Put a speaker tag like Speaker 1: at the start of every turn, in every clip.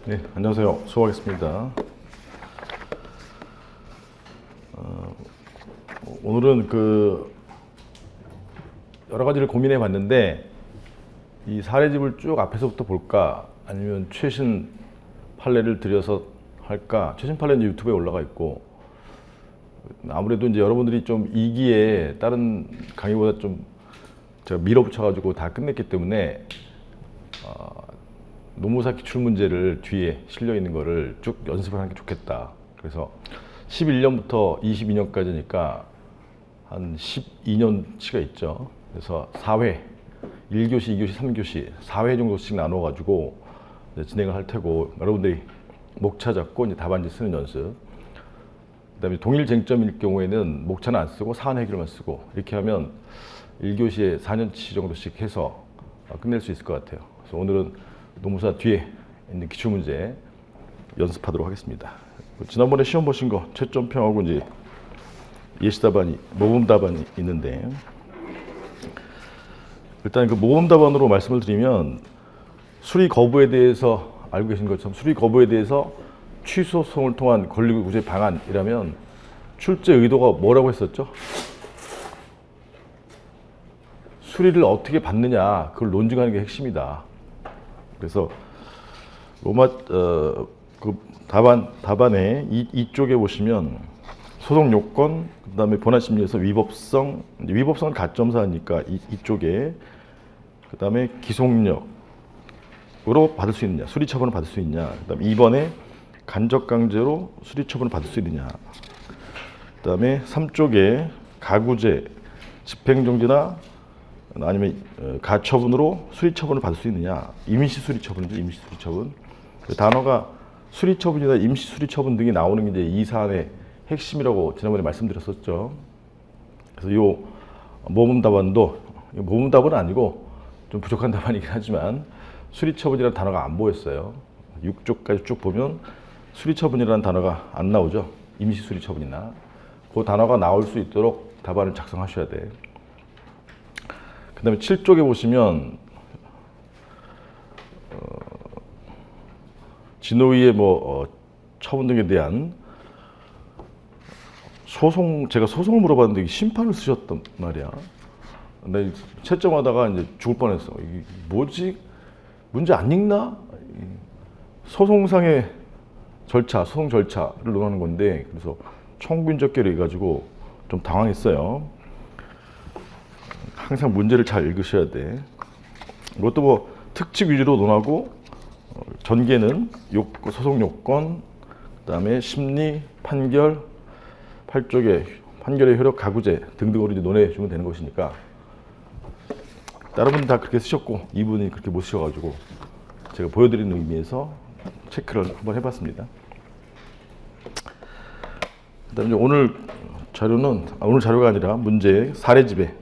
Speaker 1: 네, 안녕하세요. 수고하겠습니다. 오늘은 여러 가지를 고민해 봤는데 이 사례집을 쭉 앞에서부터 볼까 아니면 최신 판례를 들여서 할까. 최신 판례는 유튜브에 올라가 있고 아무래도 이제 여러분들이 좀 이기에 다른 강의보다 좀 제가 밀어붙여 가지고 다 끝냈기 때문에 노무사 기출 문제를 뒤에 실려 있는 거를 쭉 연습을 하는 게 좋겠다. 그래서 11년부터 22년까지니까 한 12년치가 있죠. 그래서 4회, 1교시, 2교시, 3교시 4회 정도씩 나눠 가지고 진행을 할 테고, 여러분들이 목차 잡고 이제 답안지 쓰는 연습. 그다음에 동일 쟁점일 경우에는 목차는 안 쓰고 사안 해결만 쓰고, 이렇게 하면 1교시에 4년치 정도씩 해서 끝낼 수 있을 것 같아요. 그래서 오늘은 노무사 뒤에 있는 기출문제 연습하도록 하겠습니다. 지난번에 시험 보신 거 채점평하고 이제 예시답안이, 모범답안이 있는데, 일단 그 모범답안으로 말씀을 드리면, 수리 거부에 대해서 알고 계신 것처럼 수리 거부에 대해서 취소송을 통한 권리구제 방안이라면 출제 의도가 뭐라고 했었죠? 수리를 어떻게 받느냐, 그걸 논증하는 게 핵심이다. 그래서 그 답안에 이쪽에 보시면 소송 요건, 그다음에 본안 심리에서 위법성은 가점사니까 이쪽에, 그다음에 기속력으로 받을 수 있느냐, 수리 처분을 받을 수 있냐, 그다음에 2번에 간접 강제로 수리 처분을 받을 수 있느냐, 그다음에 3쪽에 가구제, 집행정지나 아니면 가처분으로 수리처분을 받을 수 있느냐, 임시수리처분이죠. 임시수리처분. 그 단어가 수리처분이나 임시수리처분 등이 나오는 게 이제 이 사안의 핵심이라고 지난번에 말씀드렸었죠. 그래서 이 모범답안도, 모범답안은 아니고 좀 부족한 답안이긴 하지만 수리처분이라는 단어가 안 보였어요. 6쪽까지 쭉 보면 수리처분이라는 단어가 안 나오죠. 임시수리처분이나. 그 단어가 나올 수 있도록 답안을 작성하셔야 돼. 그 다음에 7쪽에 보시면 진호위의 처분 등에 대한 제가 소송을 물어봤는데 심판을 쓰셨단 말이야. 근데 채점하다가 이제 죽을 뻔했어. 이게 뭐지? 문제 안 읽나? 소송상의 절차, 소송 절차를 논하는 건데, 그래서 총균적계를 해가지고 좀 당황했어요. 항상 문제를 잘 읽으셔야 돼. 이것도 특칙 위주로 논하고, 전개는 소송 요건, 그다음에 심리, 판결, 8쪽에 판결의 효력, 가구제 등등으로 이제 논해 주면 되는 것이니까, 다른 분은 다 그렇게 쓰셨고 이분이 그렇게 못 쓰셔가지고 제가 보여드리는 의미에서 체크를 한번 해봤습니다. 그다음에 오늘 자료는, 오늘 자료가 아니라 문제 사례집에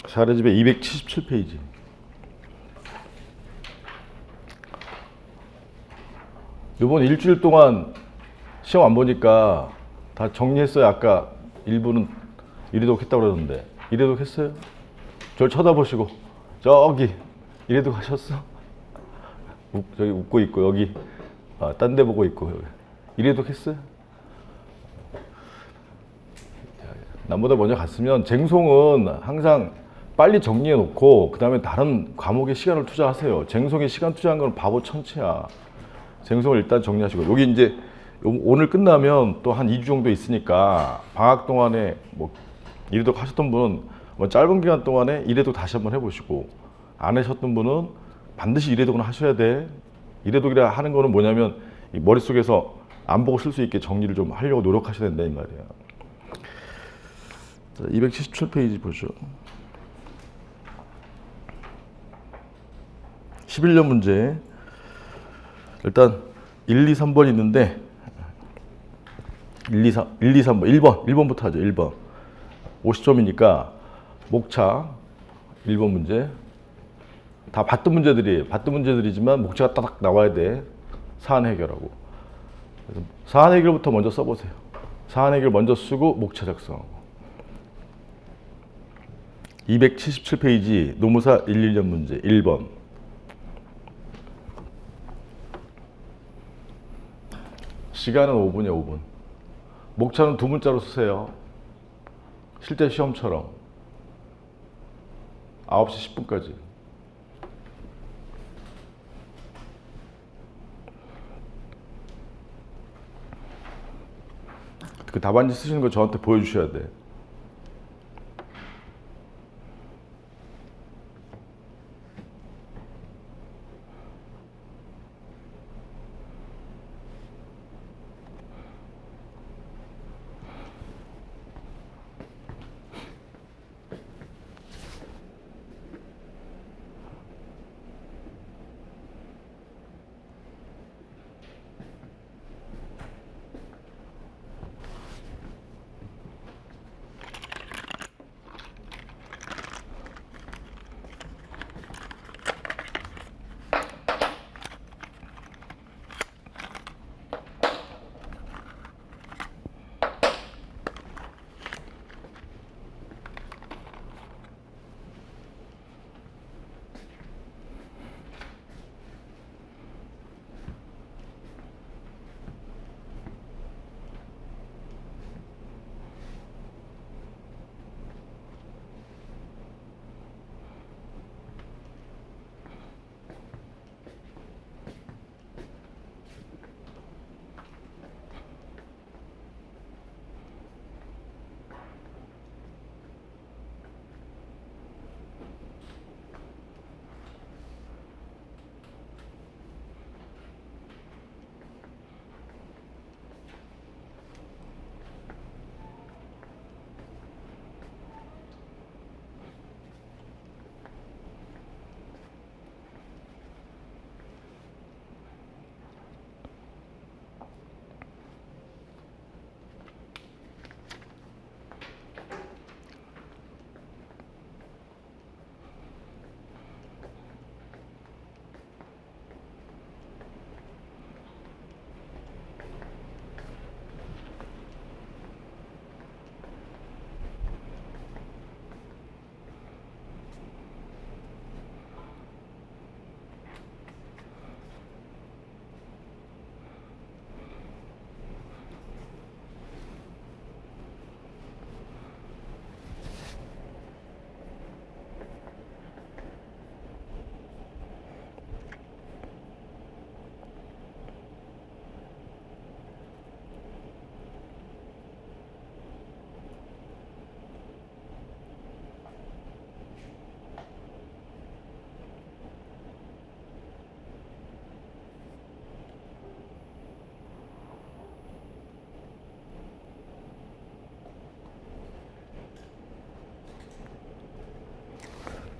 Speaker 1: 사례집에 277페이지. 이번 일주일 동안 시험 안 보니까 다 정리했어요. 아까 일부는 이래독 했다고 그러던데, 이래독 했어요? 저를 쳐다보시고, 저기 이래독 하셨어? 저기 웃고 있고, 여기 딴 데 보고 있고, 이래독 했어요? 남보다 먼저 갔으면, 쟁송은 항상 빨리 정리해 놓고 그 다음에 다른 과목에 시간을 투자하세요. 쟁송에 시간 투자한 건 바보 천치야. 쟁송을 일단 정리하시고, 여기 이제 오늘 끝나면 또 한 2주 정도 있으니까 방학 동안에 이래독 하셨던 분은 짧은 기간 동안에 이래독 다시 한번 해보시고, 안 하셨던 분은 반드시 이래독은 하셔야 돼. 이래독이라 하는 거는 뭐냐면 이 머릿속에서 안 보고 쓸 수 있게 정리를 좀 하려고 노력하셔야 된다 이 말이야. 277페이지 보죠. 11년 문제. 일단 1, 2, 3번 있는데 1, 2, 3번 1번부터 하죠. 1번 50점이니까 목차 1번 문제 다 봤던 문제들이에요. 봤던 문제들이지만 목차가 따닥 나와야 돼. 사안 해결하고. 그래서 사안 해결부터 먼저 써보세요. 사안 해결 먼저 쓰고 목차 작성하고. 277페이지 노무사 112년 문제 1번. 시간은 5분이야, 5분. 목차는 두 문자로 쓰세요. 실제 시험처럼. 9시 10분까지. 그 답안지 쓰시는 거 저한테 보여주셔야 돼.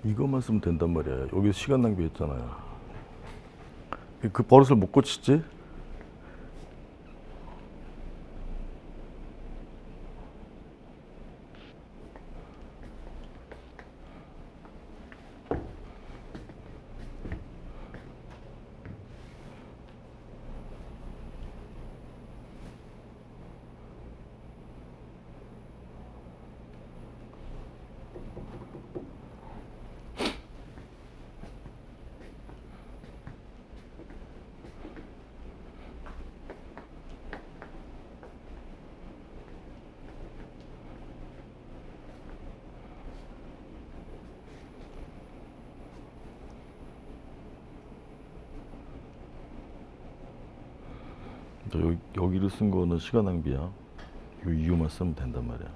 Speaker 1: 이것만 쓰면 된단 말이야. 여기서 시간 낭비했잖아요. 그 버릇을 못 고치지? 여기를 쓴 거는 시간 낭비야. 이 이유만 쓰면 된단 말이야.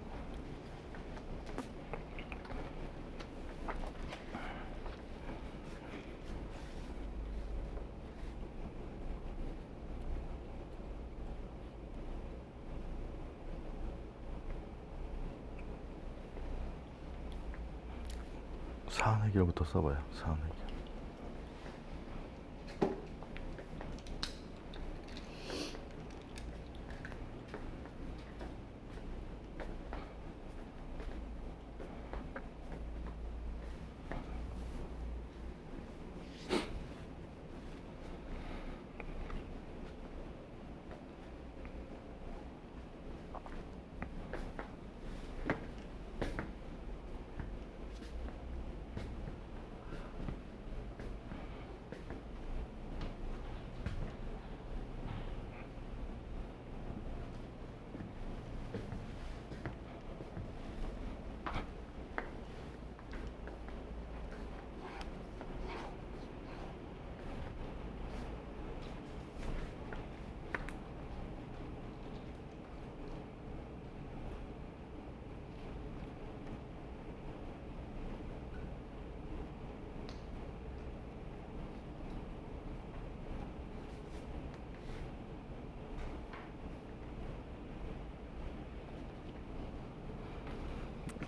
Speaker 1: 사안 해결부터 써봐요. 사안 해결.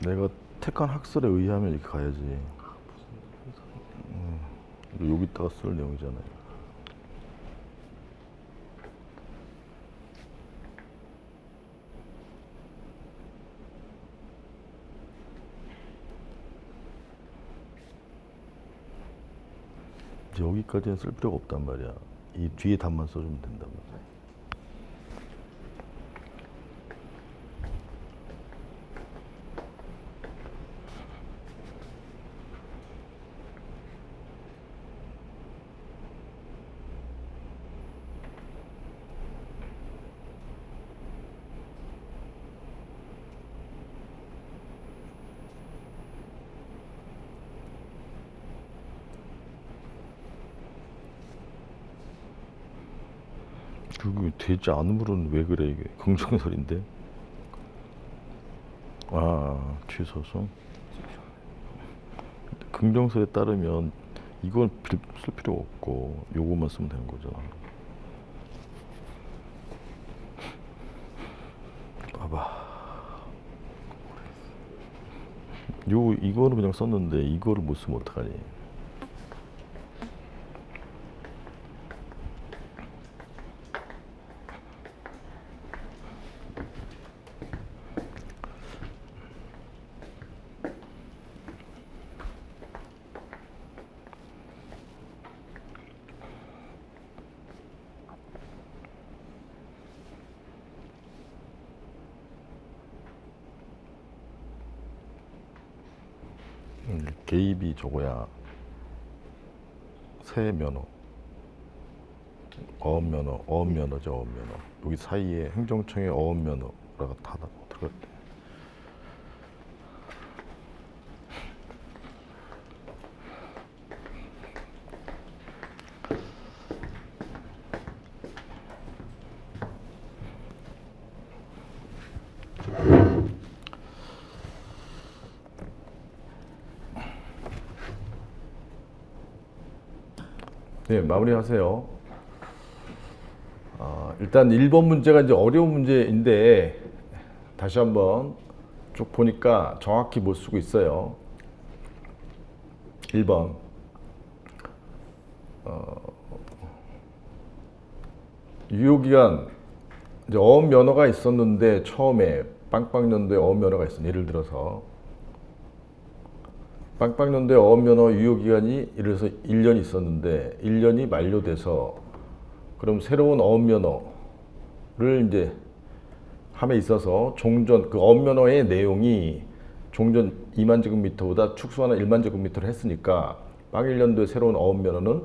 Speaker 1: 내가 택한 학설에 의하면 이렇게 가야지. 여기다가 쓸 내용이잖아요. 여기까지는 쓸 필요가 없단 말이야. 이 뒤에 답만 써주면 된단 말이야. 그게 되지 않으면 왜 그래 이게 긍정설인데. 아 취소성. 긍정설에 따르면 이건 쓸 필요 없고 요거만 쓰면 되는 거잖아. 봐봐. 이거는 그냥 썼는데 이거를 못 쓰면 어떡하니. 개입이 저거야. 새 면허, 어업면허, 어업면허죠. 어업면허. 여기 사이에 행정청의 어업면허가 다 들어갔대. 네, 마무리하세요. 일단 1번 문제가 이제 어려운 문제인데 다시 한번 쭉 보니까 정확히 못 쓰고 있어요. 1번 유효기간 이제 어업면허가 있었는데 처음에 빵빵연도에 어업면허가 있어. 예를 들어서 빵빵연도에 어업면허 유효기간이 예를 들어서 1년이 있었는데 1년이 만료돼서 그럼 새로운 어업면허를 이제 함에 있어서 종전 그 어업면허의 내용이 종전 2만 제곱미터보다 축소하는 1만 제곱미터를 했으니까 빵1년도에 새로운 어업면허는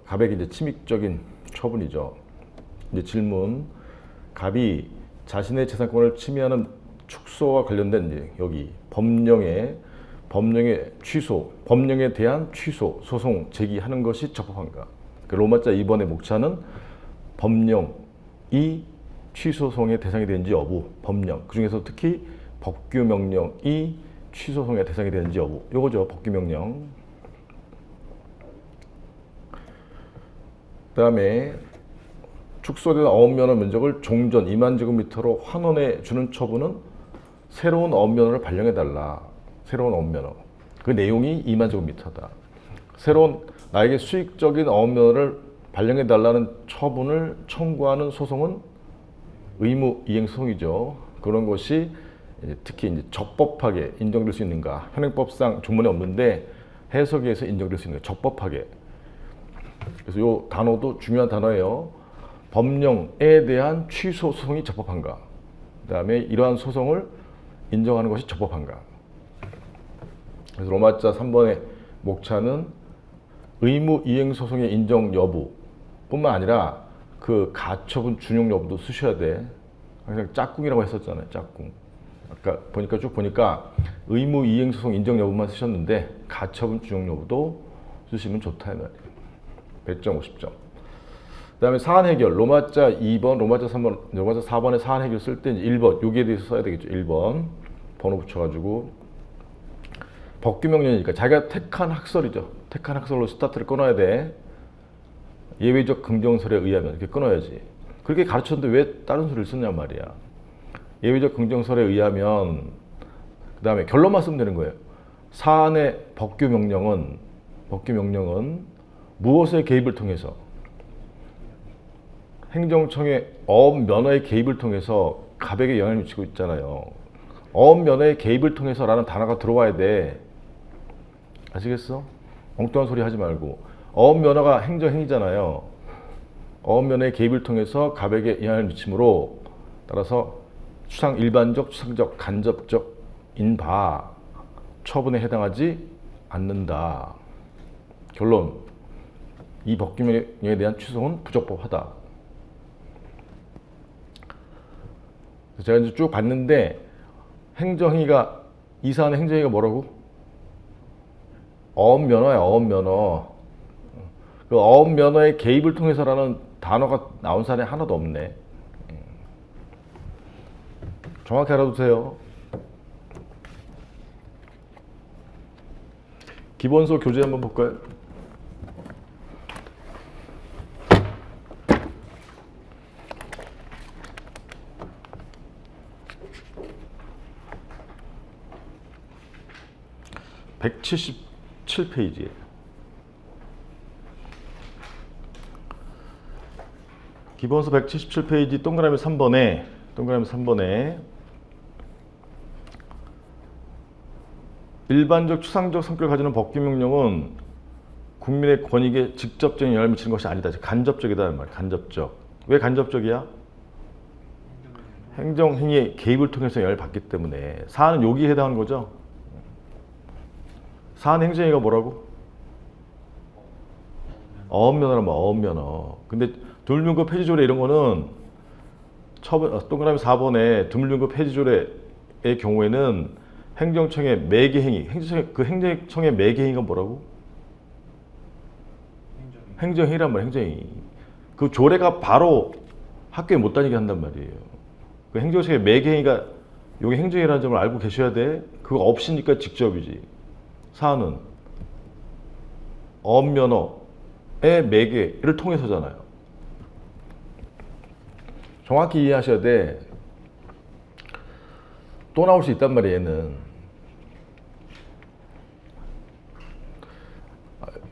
Speaker 1: 갑에게 이제 침입적인 처분이죠. 이제 질문, 갑이 자신의 재산권을 침해하는 축소와 관련된 이제 여기 법령의 취소, 법령에 대한 취소 소송 제기하는 것이 적법한가? 그 로마자 2번의 목차는 법령이 취소소송의 대상이 되는지 여부, 법령. 그 중에서 특히 법규명령이 취소소송의 대상이 되는지 여부. 요거죠, 법규명령. 그 다음에 축소된 어업면허 면적을 종전 2만 제곱미터로 환원해 주는 처분은 새로운 어업면허를 발령해달라. 새로운 어업면허. 그 내용이 2만 제곱미터다. 새로운 나에게 수익적인 어업면허를 발령해달라는 처분을 청구하는 소송은 의무 이행 소송이죠. 그런 것이 특히 이제 적법하게 인정될 수 있는가. 현행법상 조문에 없는데 해석에서 인정될 수 있는가. 적법하게. 그래서 이 단어도 중요한 단어예요. 법령에 대한 취소 소송이 적법한가. 그 다음에 이러한 소송을 인정하는 것이 적법한가. 그래서 로마자 3번의 목차는 의무 이행 소송의 인정 여부 뿐만 아니라 그 가처분 준용 여부도 쓰셔야 돼. 항상 짝꿍이라고 했었잖아요. 짝꿍. 아까 쭉 보니까 의무 이행 소송 인정 여부만 쓰셨는데 가처분 준용 여부도 쓰시면 좋다 이 말이에요. 100점 50점. 그 다음에 사안 해결. 로마자 2번, 로마자 3번, 로마자 4번의 사안 해결 쓸 때 1번. 여기에 대해서 써야 되겠죠. 1번. 번호 붙여가지고. 법규명령이니까 자기가 택한 학설이죠. 택한 학설로 스타트를 끊어야 돼. 예외적 긍정설에 의하면 이렇게 끊어야지. 그렇게 가르쳤는데 왜 다른 소리를 쓰냐 말이야. 예외적 긍정설에 의하면 그 다음에 결론만 쓰면 되는 거예요. 사안의 법규 명령은 무엇의 개입을 통해서 행정청의 어업 면허의 개입을 통해서 갑에게 영향을 미치고 있잖아요. 어업 면허의 개입을 통해서라는 단어가 들어와야 돼. 아시겠어? 엉뚱한 소리 하지 말고. 어업 면허가 행정행위잖아요. 어업 면허의 개입을 통해서 갑에게 영향을 미치므로 따라서 일반적, 추상적, 간접적인 바 처분에 해당하지 않는다. 결론. 이 법규명령에 대한 취소는 부적법하다. 제가 이제 쭉 봤는데 행정행위가 이 사안의 행정행위가 뭐라고? 어업면허야, 어업면허. 그 어업면허의 개입을 통해서라는 단어가 나온 사안이 하나도 없네. 정확히 알아두세요. 기본서 교재 한번 볼까요? (177페이지에) 기본서 177페이지 동그라미 3번에 일반적 추상적 성격을 가지는 법규명령은 국민의 권익에 직접적인 영향을 미치는 것이 아니다. 간접적이다. 간접적. 왜 간접적이야? 행정행위의 개입을 통해서 영향을 받기 때문에. 사안은 여기에 해당하는 거죠. 사안 행정행위가 뭐라고? 어업면허란 말, 어업면허. 근데 드물륜급 폐지조례 이런 거는 동그라미 4번에 드물륜급 폐지조례의 경우에는 행정청의 매개행위, 행정청의 매개행위가 뭐라고? 행정행위란 말이에요, 행정행위. 그 조례가 바로 학교에 못 다니게 한단 말이에요. 그 행정청의 매개행위가 여기 행정행위라는 점을 알고 계셔야 돼. 그거 없으니까 직접이지. 사안은 어업면허의 매개를 통해서잖아요. 정확히 이해하셔야 돼. 또 나올 수 있단 말이에요, 얘는.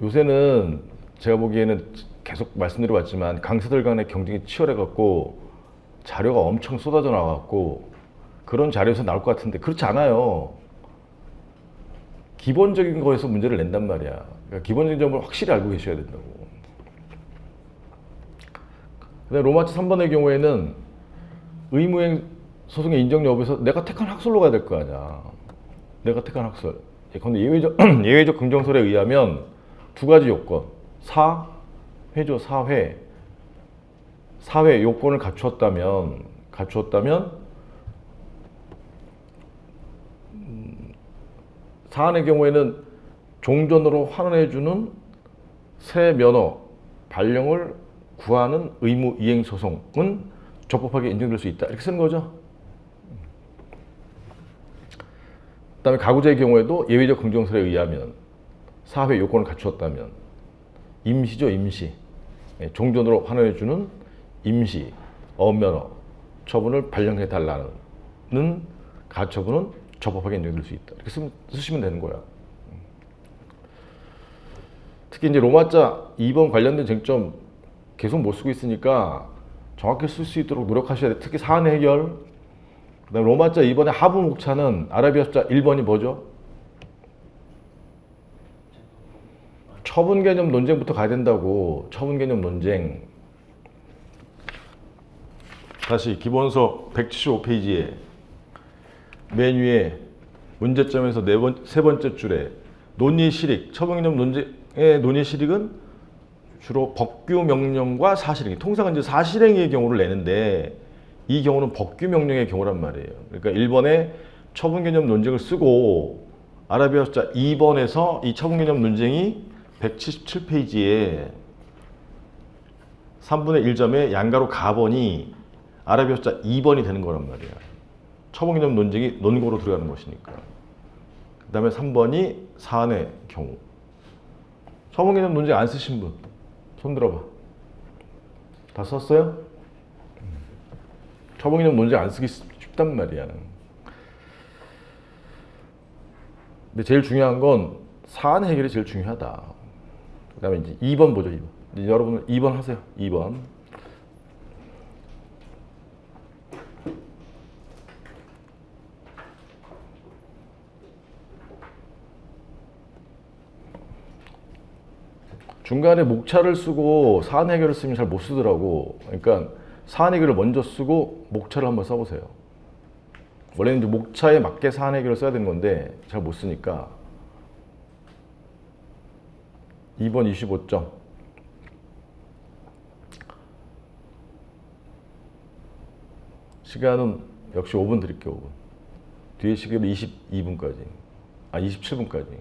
Speaker 1: 요새는 제가 보기에는 계속 말씀드려왔지만 강사들 간의 경쟁이 치열해갖고 자료가 엄청 쏟아져 나와갖고 그런 자료에서 나올 것 같은데 그렇지 않아요. 기본적인 거에서 문제를 낸단 말이야. 그러니까 기본적인 점을 확실히 알고 계셔야 된다고. 그다음에 로마치 3번의 경우에는 의무행 소송의 인정 여부에서 내가 택한 학설로 가야 될 거 아니야. 내가 택한 학설. 그런데 예외적 긍정설에 의하면 두 가지 요건. 사회죠, 사회. 사회 요건을 갖추었다면 사안의 경우에는 종전으로 환원해주는 새 면허 발령을 구하는 의무 이행 소송은 적법하게 인정될 수 있다. 이렇게 쓰는 거죠. 그다음에 가구자의 경우에도 예외적 긍정설에 의하면 사회 요건을 갖추었다면 임시죠, 임시. 종전으로 환원해주는 임시 어업면허 처분을 발령해 달라는 가처분은 적법하게 인정될 수 있다. 이렇게 쓰시면 되는 거야. 특히 이제 로마자 2번 관련된 쟁점 계속 못 쓰고 있으니까 정확히 쓸 수 있도록 노력하셔야 돼. 특히 사안 해결. 그다음에 로마자 2번의 하부 목차는 아라비아 숫자 1번이 뭐죠? 처분 개념 논쟁부터 가야 된다고. 처분 개념 논쟁. 다시 기본서 175페이지에 맨 위에 문제점에서 세 번째 줄에 논의 실익. 처분 개념 논쟁의 논의 실익은 주로 법규 명령과 사실행위. 통상은 이제 사실행위의 경우를 내는데 이 경우는 법규 명령의 경우란 말이에요. 그러니까 1번에 처분 개념 논쟁을 쓰고 아라비아 숫자 2번에서 이 처분 개념 논쟁이 177페이지에 3분의 1점에 양가로 가번이 아라비아 숫자 2번이 되는 거란 말이야. 처분 개념 논쟁이 논고로 들어가는 것이니까. 그 다음에 3번이 사안의 경우. 처분 개념 논쟁 안 쓰신 분 손 들어봐. 다 썼어요? 처분 개념 논쟁 안 쓰기 쉽단 말이야. 근데 제일 중요한 건 사안 해결이 제일 중요하다. 그다음에 이제 2번 보죠. 2번. 이제 여러분 2번 하세요. 2번. 중간에 목차를 쓰고 사안 해결을 쓰면 잘 못 쓰더라고. 그러니까 사안 해결을 먼저 쓰고 목차를 한번 써보세요. 원래는 이제 목차에 맞게 사안 해결을 써야 되는 건데 잘 못 쓰니까 2번 25점. 시간은 역시 5분 드릴게요. 5분. 뒤에 시계로 22분까지. 아 27분까지.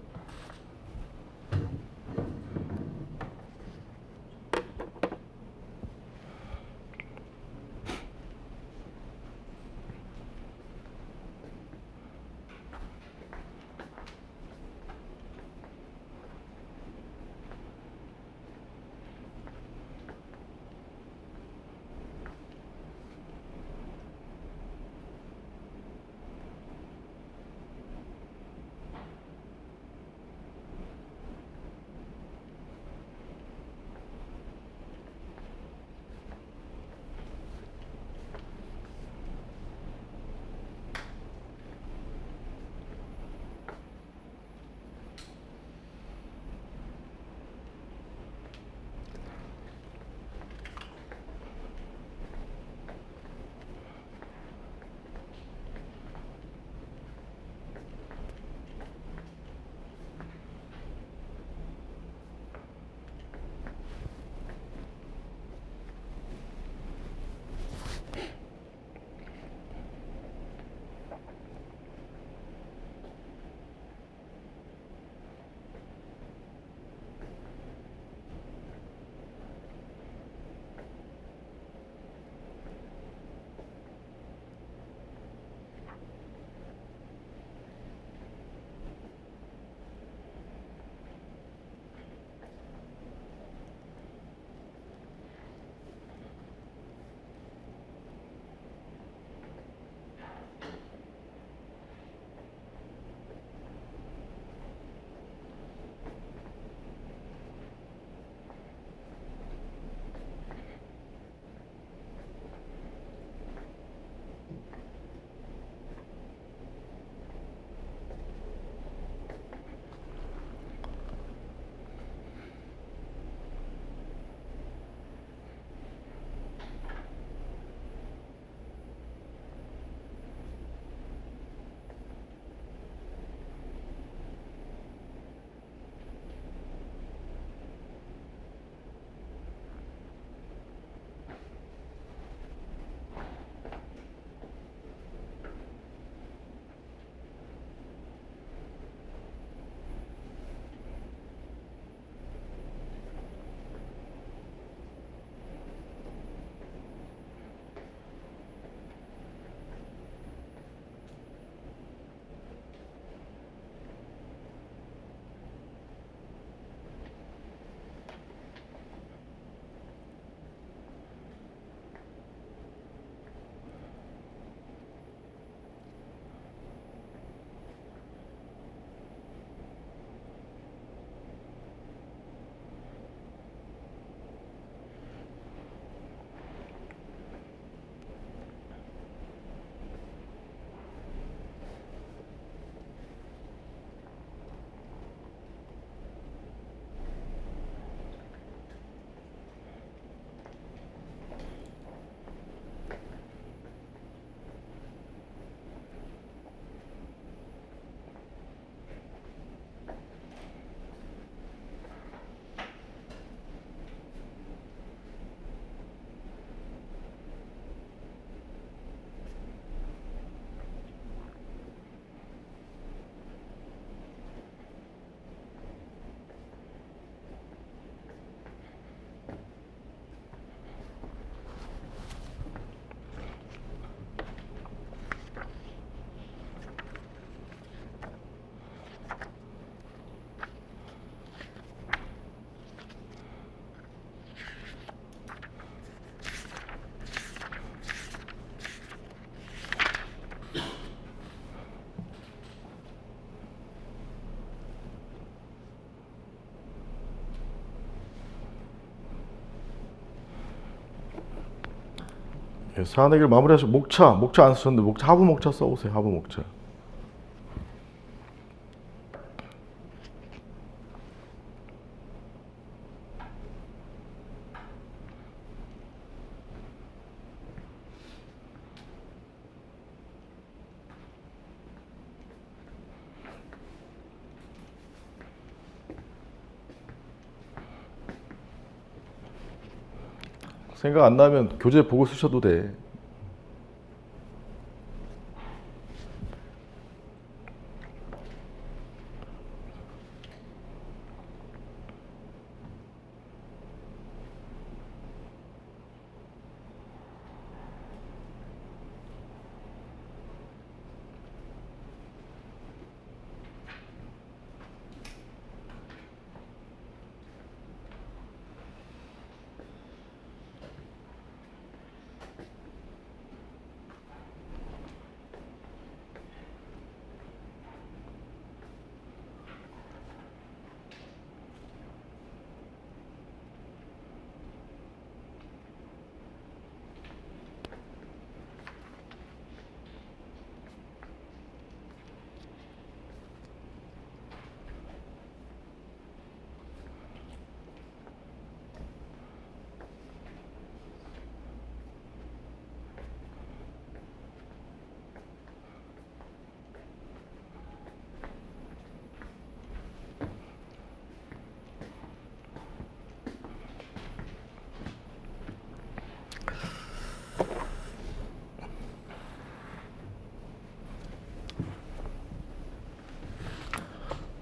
Speaker 1: 사내기를 마무리하시고 목차 안 쓰셨는데 목차 하부 목차 써보세요. 하부 목차. 생각 안 나면 교재 보고 쓰셔도 돼.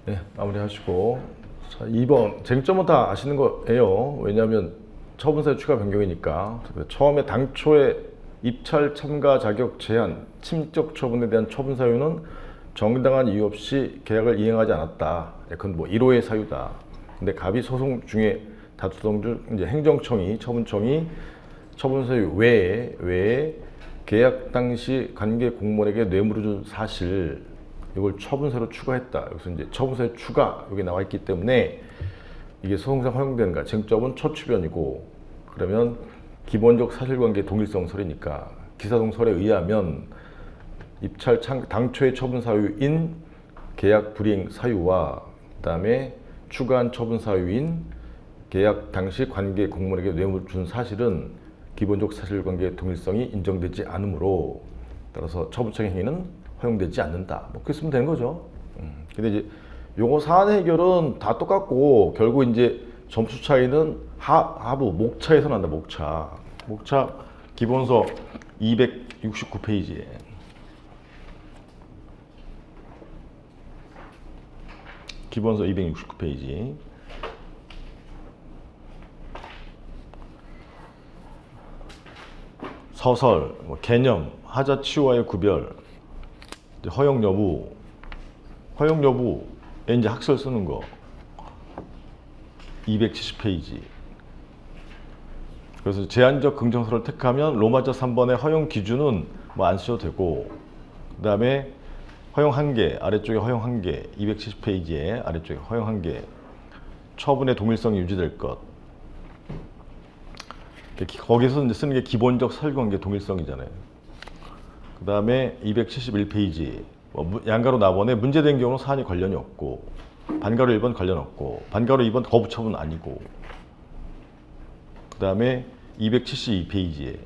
Speaker 1: 네, 마무리하시고. 자, 2번 쟁점은 다 아시는 거예요. 왜냐하면 처분사유 추가 변경이니까. 처음에 당초에 입찰 참가 자격 제한, 침적 처분에 대한 처분사유는 정당한 이유 없이 계약을 이행하지 않았다. 그건 뭐 1호의 사유다. 근데 갑이 소송 중에 다투던 중 이제 행정청이 처분청이 처분사유 외에 계약 당시 관계 공무원에게 뇌물을 준 사실, 이걸 처분사유로 추가했다. 여기서 이제 처분사유 추가 여기 나와 있기 때문에 이게 소송상 허용되는가? 쟁점은 처추변이고, 그러면 기본적 사실관계 동일성설이니까 기사동설에 의하면 입찰 당초의 처분사유인 계약 불이행 사유와 그다음에 추가한 처분사유인 계약 당시 관계 공무원에게 뇌물을 준 사실은 기본적 사실관계 동일성이 인정되지 않으므로 따라서 처분청의 행위는 허용되지 않는다. 뭐 그렇게 쓰면 되는 거죠. 근데 이제 요거 사안 해결은 다 똑같고 결국 이제 점수 차이는 하부 목차에서 난다. 목차 기본서 269페이지에 기본서 269페이지 서설, 뭐 개념, 하자 치유와의 구별, 허용 여부에 이제 학설 쓰는 거 270페이지. 그래서 제한적 긍정설을 택하면 로마자 3번의 허용 기준은 뭐 안 쓰셔도 되고, 그 다음에 허용 한계, 아래쪽에 허용 한계 270페이지에 아래쪽에 허용 한계, 처분의 동일성이 유지될 것. 거기서 이제 쓰는 게 기본적 사실관계 동일성이잖아요. 그 다음에 271페이지 양가로 나번에 문제된 경우는 사안이 관련이 없고, 반가로 1번 관련 없고, 반가로 2번 거부 처분 아니고, 그 다음에 272페이지에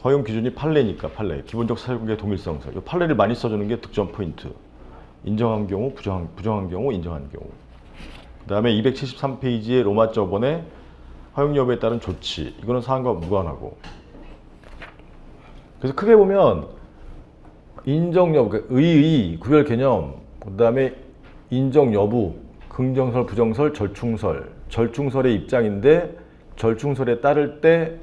Speaker 1: 허용 기준이 판례니까 판례, 기본적 사실관계 동일성설. 이 판례를 많이 써주는 게 득점 포인트. 인정한 경우, 부정한 경우, 인정한 경우. 그 다음에 273페이지에 로마자 5번에 허용 여부에 따른 조치. 이거는 사안과 무관하고. 그래서 크게 보면 인정 여부, 그러니까 의의, 구별 개념, 그 다음에 인정 여부, 긍정설, 부정설, 절충설의 입장인데 절충설에 따를 때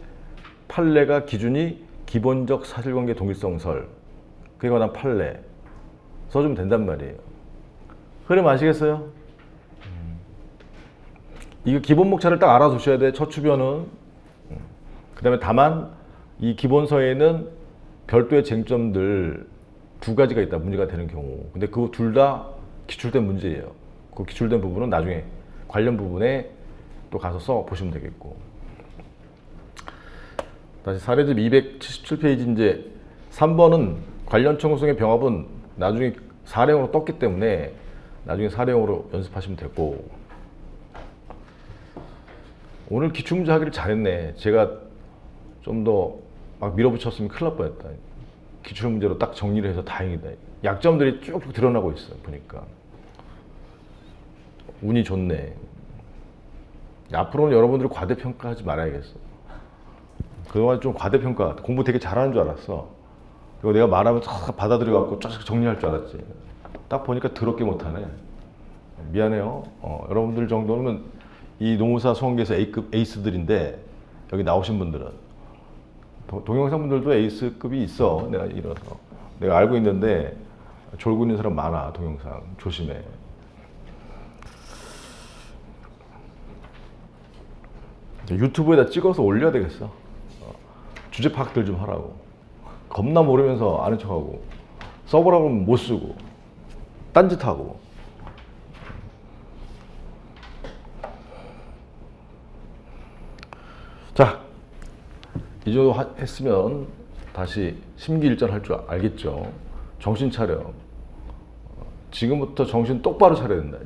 Speaker 1: 판례가 기준이 기본적 사실관계 동일성설, 그에 관한 판례 써주면 된단 말이에요. 흐름 아시겠어요? 이거 기본 목차를 딱 알아두셔야 돼. 처추변은. 그 다음에 다만 이 기본서에는 별도의 쟁점들 2가지가 있다. 문제가 되는 경우. 근데 그 둘 다 기출된 문제예요. 그 기출된 부분은 나중에 관련 부분에 또 가서 써 보시면 되겠고. 다시 사례집 277페이지 이제 3번은 관련 청구성의 병합은 나중에 사례형으로 떴기 때문에 나중에 사례형으로 연습하시면 되고, 오늘 기출문제 하기를 잘했네. 제가 좀 더 막 밀어붙였으면 큰일 날 뻔했다. 기출문제로 딱 정리를 해서 다행이다. 약점들이 쭉쭉 드러나고 있어요. 보니까 운이 좋네. 앞으로는 여러분들이 과대평가하지 말아야겠어. 그동안 좀 과대평가, 공부 되게 잘하는 줄 알았어. 그리고 내가 말하면 쫙 받아들여갖고 쫙 정리할 줄 알았지. 딱 보니까 더럽게 못하네. 미안해요. 여러분들 정도면 이 노무사 수험계에서 A급 에이스들인데, 여기 나오신 분들은 동영상 분들도 에이스급이 있어. 내가 이래서 내가 알고 있는데 졸고 있는 사람 많아. 동영상 조심해. 유튜브에다 찍어서 올려야 되겠어. 주제 파악들 좀 하라고. 겁나 모르면서 아는 척하고, 써보라고 하면 못 쓰고 딴짓하고. 자, 이 정도 했으면 다시 심기일전 할 줄 알겠죠. 정신 차려. 지금부터 정신 똑바로 차려야 된다.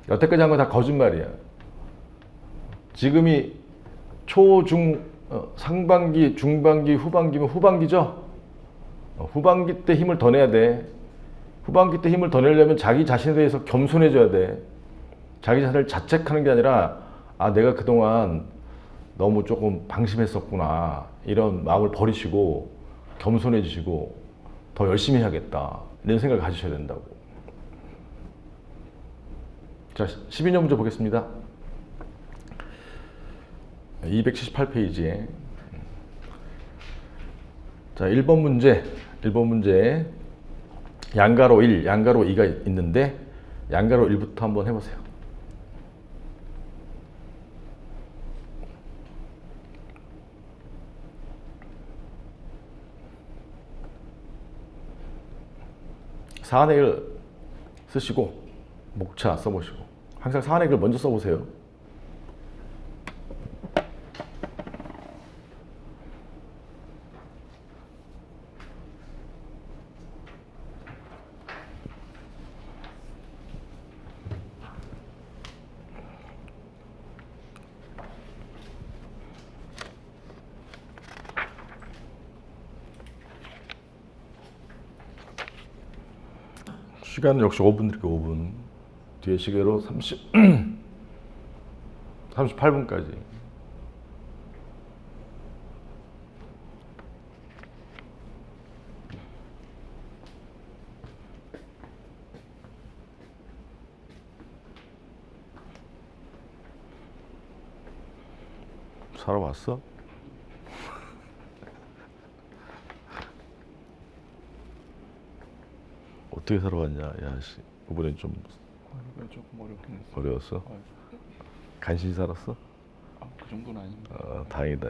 Speaker 1: 여태까지 한 건 다 거짓말이야. 지금이 초, 중, 상반기, 중반기, 후반기면 후반기죠? 후반기 때 힘을 더 내야 돼. 후반기 때 힘을 더 내려면 자기 자신에 대해서 겸손해져야 돼. 자기 자신을 자책하는 게 아니라, 아, 내가 그동안 너무 조금 방심했었구나. 이런 마음을 버리시고 겸손해지시고 더 열심히 해야겠다. 이런 생각을 가지셔야 된다고. 자, 12년 문제 보겠습니다. 278페이지에 자, 1번 문제 양가로 1, 양가로 2가 있는데 양가로 1부터 한번 해보세요. 사한액을 쓰시고 목차 써보시고, 항상 사한액을 먼저 써보세요. 시간은 역시 5분 드릴게요. 5분. 뒤에 시계로 38분까지. 살아왔어? 어떻게 살아왔냐? 야, 씨. 이번엔 좀
Speaker 2: 조금 어렵긴 했어.
Speaker 1: 어려웠어? 간신히 살았어?
Speaker 2: 그 정도는 아닙니다.
Speaker 1: 다행이다.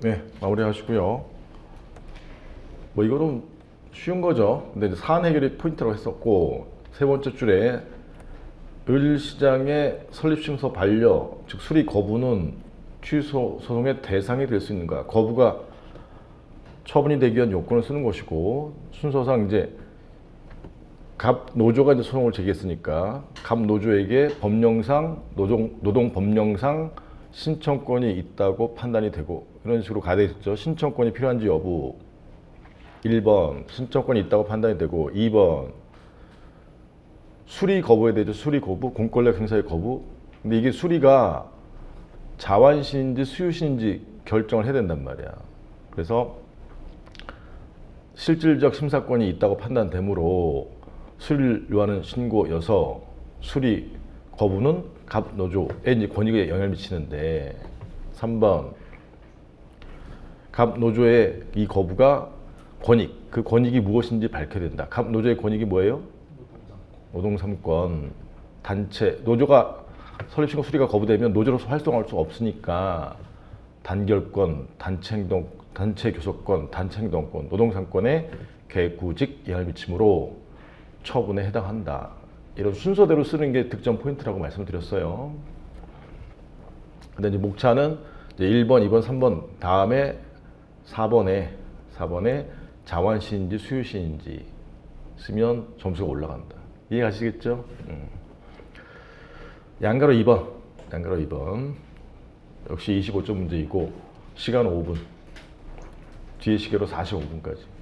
Speaker 1: 네, 마무리하시고요. 뭐 이거는 쉬운 거죠. 근데 이제 사안 해결이 포인트라고 했었고, 세 번째 줄에 을 시장의 설립 심서 반려, 즉 수리 거부는 취소 소송의 대상이 될 수 있는가? 거부가 처분이 되기 위한 요건을 쓰는 것이고, 순서상 이제 갑 노조가 이제 소송을 제기했으니까 갑 노조에게 법령상 노동 법령상 신청권이 있다고 판단이 되고, 이런 식으로 가야 되겠죠. 신청권이 필요한지 여부. 1번 신청권이 있다고 판단이 되고, 2번 수리 거부에 대해서 수리 거부, 공권력 행사의 거부. 근데 이게 수리가 자완신인지 수유신인지 결정을 해야 된단 말이야. 그래서 실질적 심사권이 있다고 판단되므로 수리를 요하는 신고여서 수리 거부는 갑 노조에 이제 권익에 영향을 미치는데, 3번 갑 노조의 이 거부가 권익, 그 권익이 무엇인지 밝혀야 된다. 갑 노조의 권익이 뭐예요? 노동삼권. 단체 노조가 설립신고 수리가 거부되면 노조로서 활동할 수 없으니까 단결권, 단체 행동, 단체 교섭권, 단체 행동권, 노동삼권에 개구직 영향을 미치므로 처분에 해당한다. 이런 순서대로 쓰는 게 득점 포인트라고 말씀을 드렸어요. 근데 이제 목차는 이제 1번, 2번, 3번 다음에 4번에 자완신인지 수유신인지 쓰면 점수가 올라간다. 이해가시겠죠? 양가로 2번. 역시 25점 문제이고, 시간 5분. 뒤에 시계로 45분까지.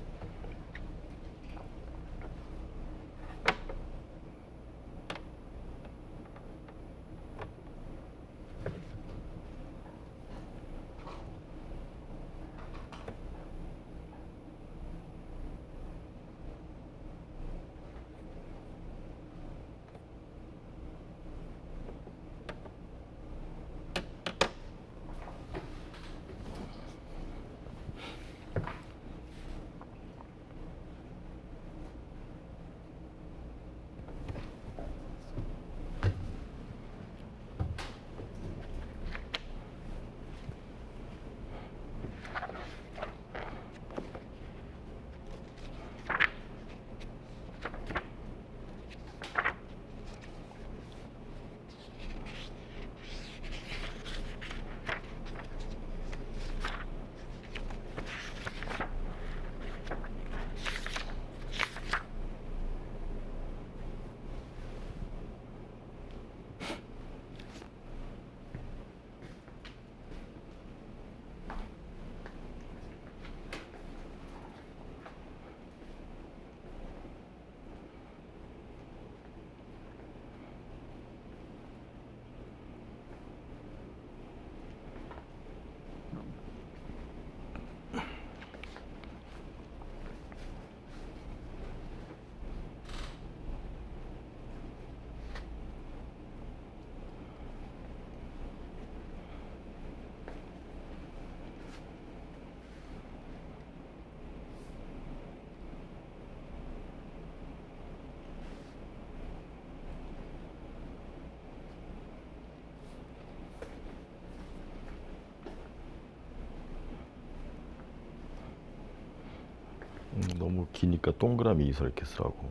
Speaker 1: 너무 기니까 동그라미 이서 이렇게 쓰라고.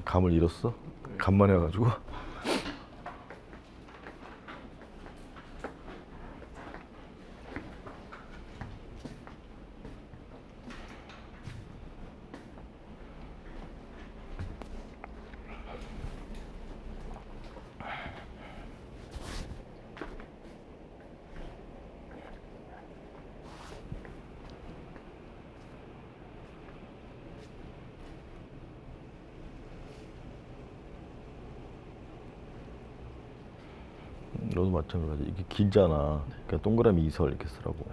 Speaker 1: 감을 잃었어? 감만 해가지고. 너도 마찬가지. 이게 길잖아. 그러니까 동그라미 이서 이렇게 쓰라고.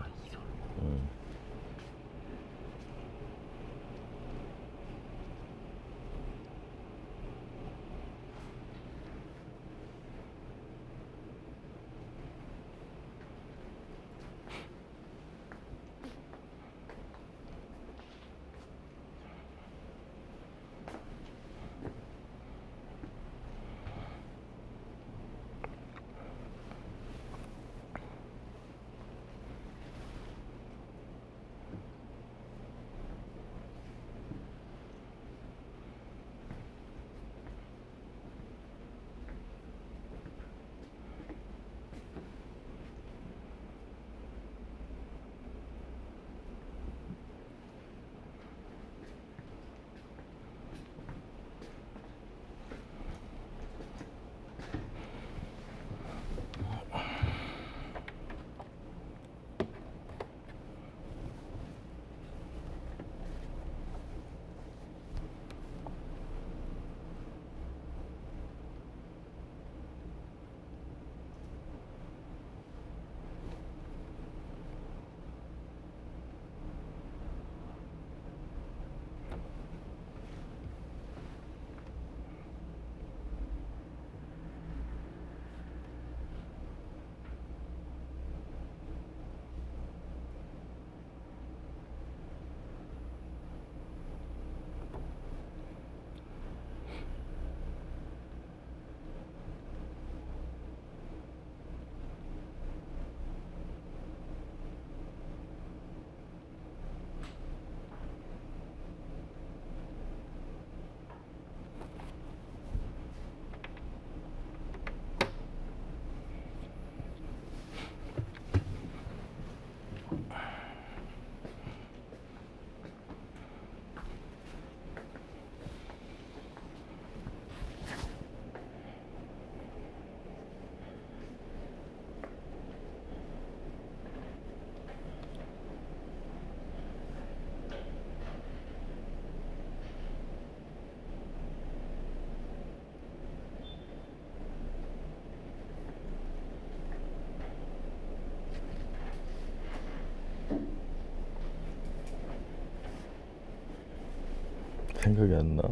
Speaker 1: 생각이 안 나.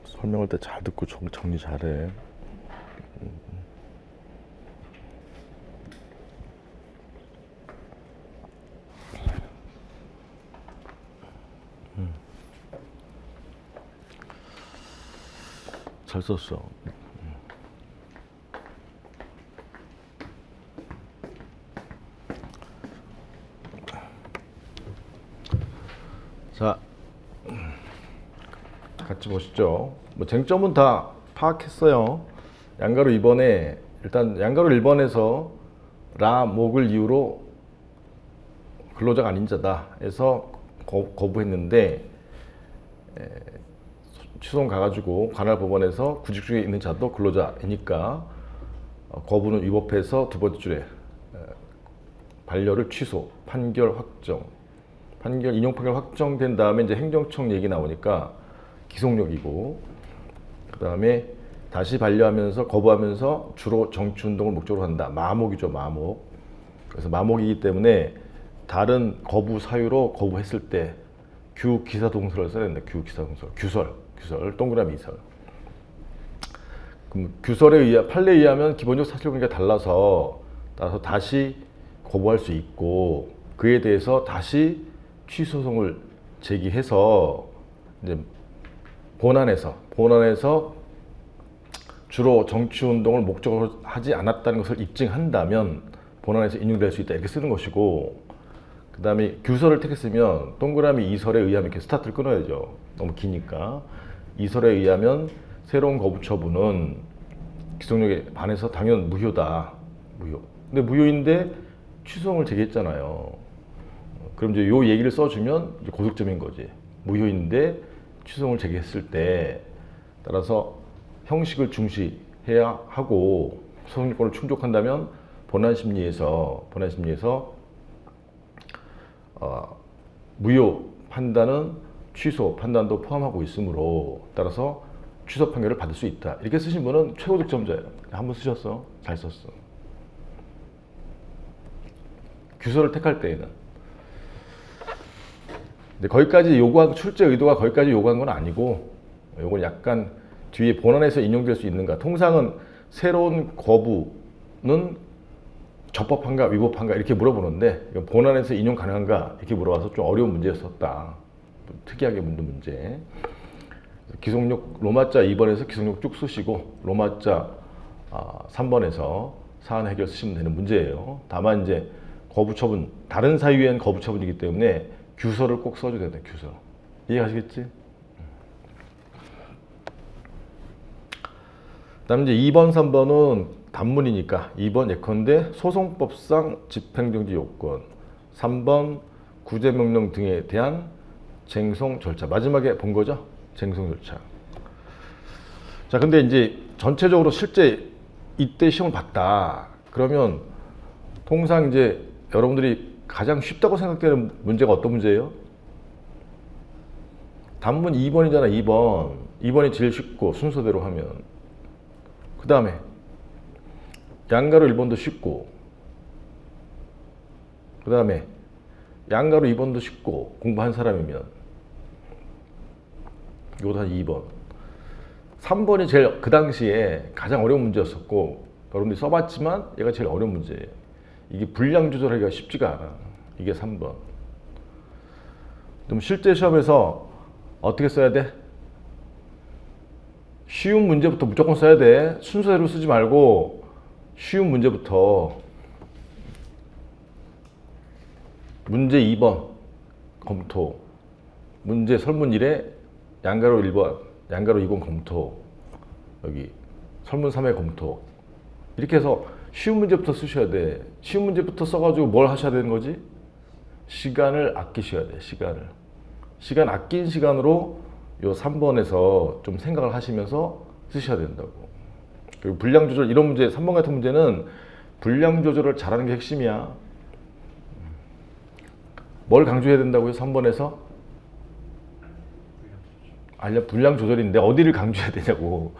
Speaker 1: 설명할 때 잘 듣고 정리 잘해. 잘 썼어. 자, 같이 보시죠. 뭐 쟁점은 다 파악했어요. 양가로 2번에 일단 양가로 1번에서 라 목을 이유로 근로자가 아닌 자다 해서 거부했는데 취소원 가가지고 관할 법원에서 구직 중에 있는 자도 근로자이니까 거부는 위법해서 두 번째 줄에 반려를 취소, 판결 확정, 인용 판결 확정된 다음에 이제 행정청 얘기 나오니까 기속력이고, 그 다음에 다시 반려하면서 거부하면서 주로 정치운동을 목적으로 한다. 마목이죠, 마목. 그래서 마목이기 때문에 다른 거부 사유로 거부했을 때 규기사동설을 써야 된다. 규기사동설, 규설, 동그라미 이설. 그럼 규설에 의한 판례에 의하면 기본적 사실관계가 따라서 다시 거부할 수 있고, 그에 대해서 다시 취소송을 제기해서 이제 본안에서 주로 정치운동을 목적으로 하지 않았다는 것을 입증한다면 본안에서 인용될 수 있다, 이렇게 쓰는 것이고, 그 다음에 규설을 택했으면 동그라미 이설에 의하면 이렇게 스타트를 끊어야죠. 너무 기니까. 이설에 의하면 새로운 거부 처분은 기속력에 반해서 당연 무효다. 무효. 근데 무효인데 취소송을 제기했잖아요. 그럼 이제 요 얘기를 써주면 이제 고득점인 거지. 무효인데 취소송을 제기했을 때 따라서 형식을 중시해야 하고 소송권을 충족한다면 본안심리에서 무효 판단은 취소 판단도 포함하고 있으므로 따라서 취소 판결을 받을 수 있다. 이렇게 쓰신 분은 최고 득점자예요. 한번 쓰셨어? 잘 썼어. 규서를 택할 때에는. 근데 거기까지 요구한 출제 의도가 거기까지 요구한 건 아니고, 요건 약간 뒤에 본안에서 인용될 수 있는가. 통상은 새로운 거부는 적법한가 위법한가 이렇게 물어보는데, 이건 본안에서 인용 가능한가 이렇게 물어봐서 좀 어려운 문제였었다. 특이하게 묻는 문제. 기속력 로마자 2번에서 기속력 쭉 쓰시고 로마자 3번에서 사안 해결 쓰시면 되는 문제예요. 다만 이제 거부처분, 다른 사유엔 거부처분이기 때문에 규서를 꼭 써줘야 된다. 규서. 이해가시겠지? 그다음 이제 2번, 3번은 단문이니까 2번 예컨대 소송법상 집행정지 요건, 3번 구제명령 등에 대한 쟁송 절차. 마지막에 본 거죠? 쟁송 절차. 자, 근데 이제 전체적으로 실제 이때 시험을 봤다. 그러면 통상 이제 여러분들이 가장 쉽다고 생각되는 문제가 어떤 문제예요? 단문 2번이잖아, 2번. 2번이 제일 쉽고, 순서대로 하면. 그 다음에 양가로 1번도 쉽고, 그 다음에 양가로 2번도 쉽고, 공부한 사람이면 이것도 한 2번. 3번이 제일 그 당시에 가장 어려운 문제였었고, 여러분들이 써봤지만 얘가 제일 어려운 문제예요. 이게 분량 조절하기가 쉽지가 않아. 이게 3번. 그럼 실제 시험에서 어떻게 써야 돼? 쉬운 문제부터 무조건 써야 돼. 순서대로 쓰지 말고 쉬운 문제부터. 문제 2번 검토, 문제 설문 1에 양가로 1번, 양가로 2번 검토, 여기 설문 3회 검토. 이렇게 해서 쉬운 문제부터 쓰셔야 돼. 쉬운 문제부터 써가지고 뭘 하셔야 되는 거지? 시간을 아끼셔야 돼. 시간 아낀 시간으로 요 3번에서 좀 생각을 하시면서 쓰셔야 된다고. 그리고 분량 조절, 이런 문제, 3번 같은 문제는 분량 조절을 잘하는 게 핵심이야. 뭘 강조해야 된다고요? 3번에서? 아니야, 분량 조절인데 어디를 강조해야 되냐고.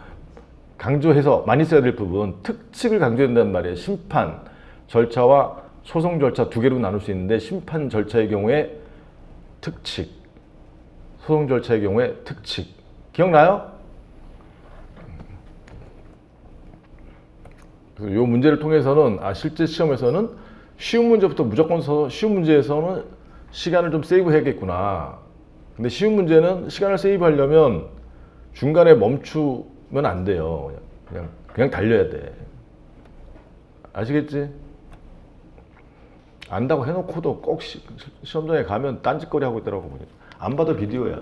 Speaker 1: 강조해서 많이 써야 될 부분, 특칙을 강조해야 된단 말이에요. 심판, 절차와
Speaker 3: 소송 절차 두 개로 나눌 수 있는데 심판 절차의 경우에 특칙, 소송 절차의 경우에 특칙. 기억나요? 그래서 이 문제를 통해서는 실제 시험에서는 쉬운 문제부터 무조건 써서 쉬운 문제에서는 시간을 좀 세이브해야겠구나. 근데 쉬운 문제는 시간을 세이브하려면 중간에 멈추면 안 돼요. 그냥 달려야 돼. 아시겠지? 안다고 해놓고도 꼭 시험장에 가면 딴짓거리 하고 있더라고. 안 봐도 비디오야.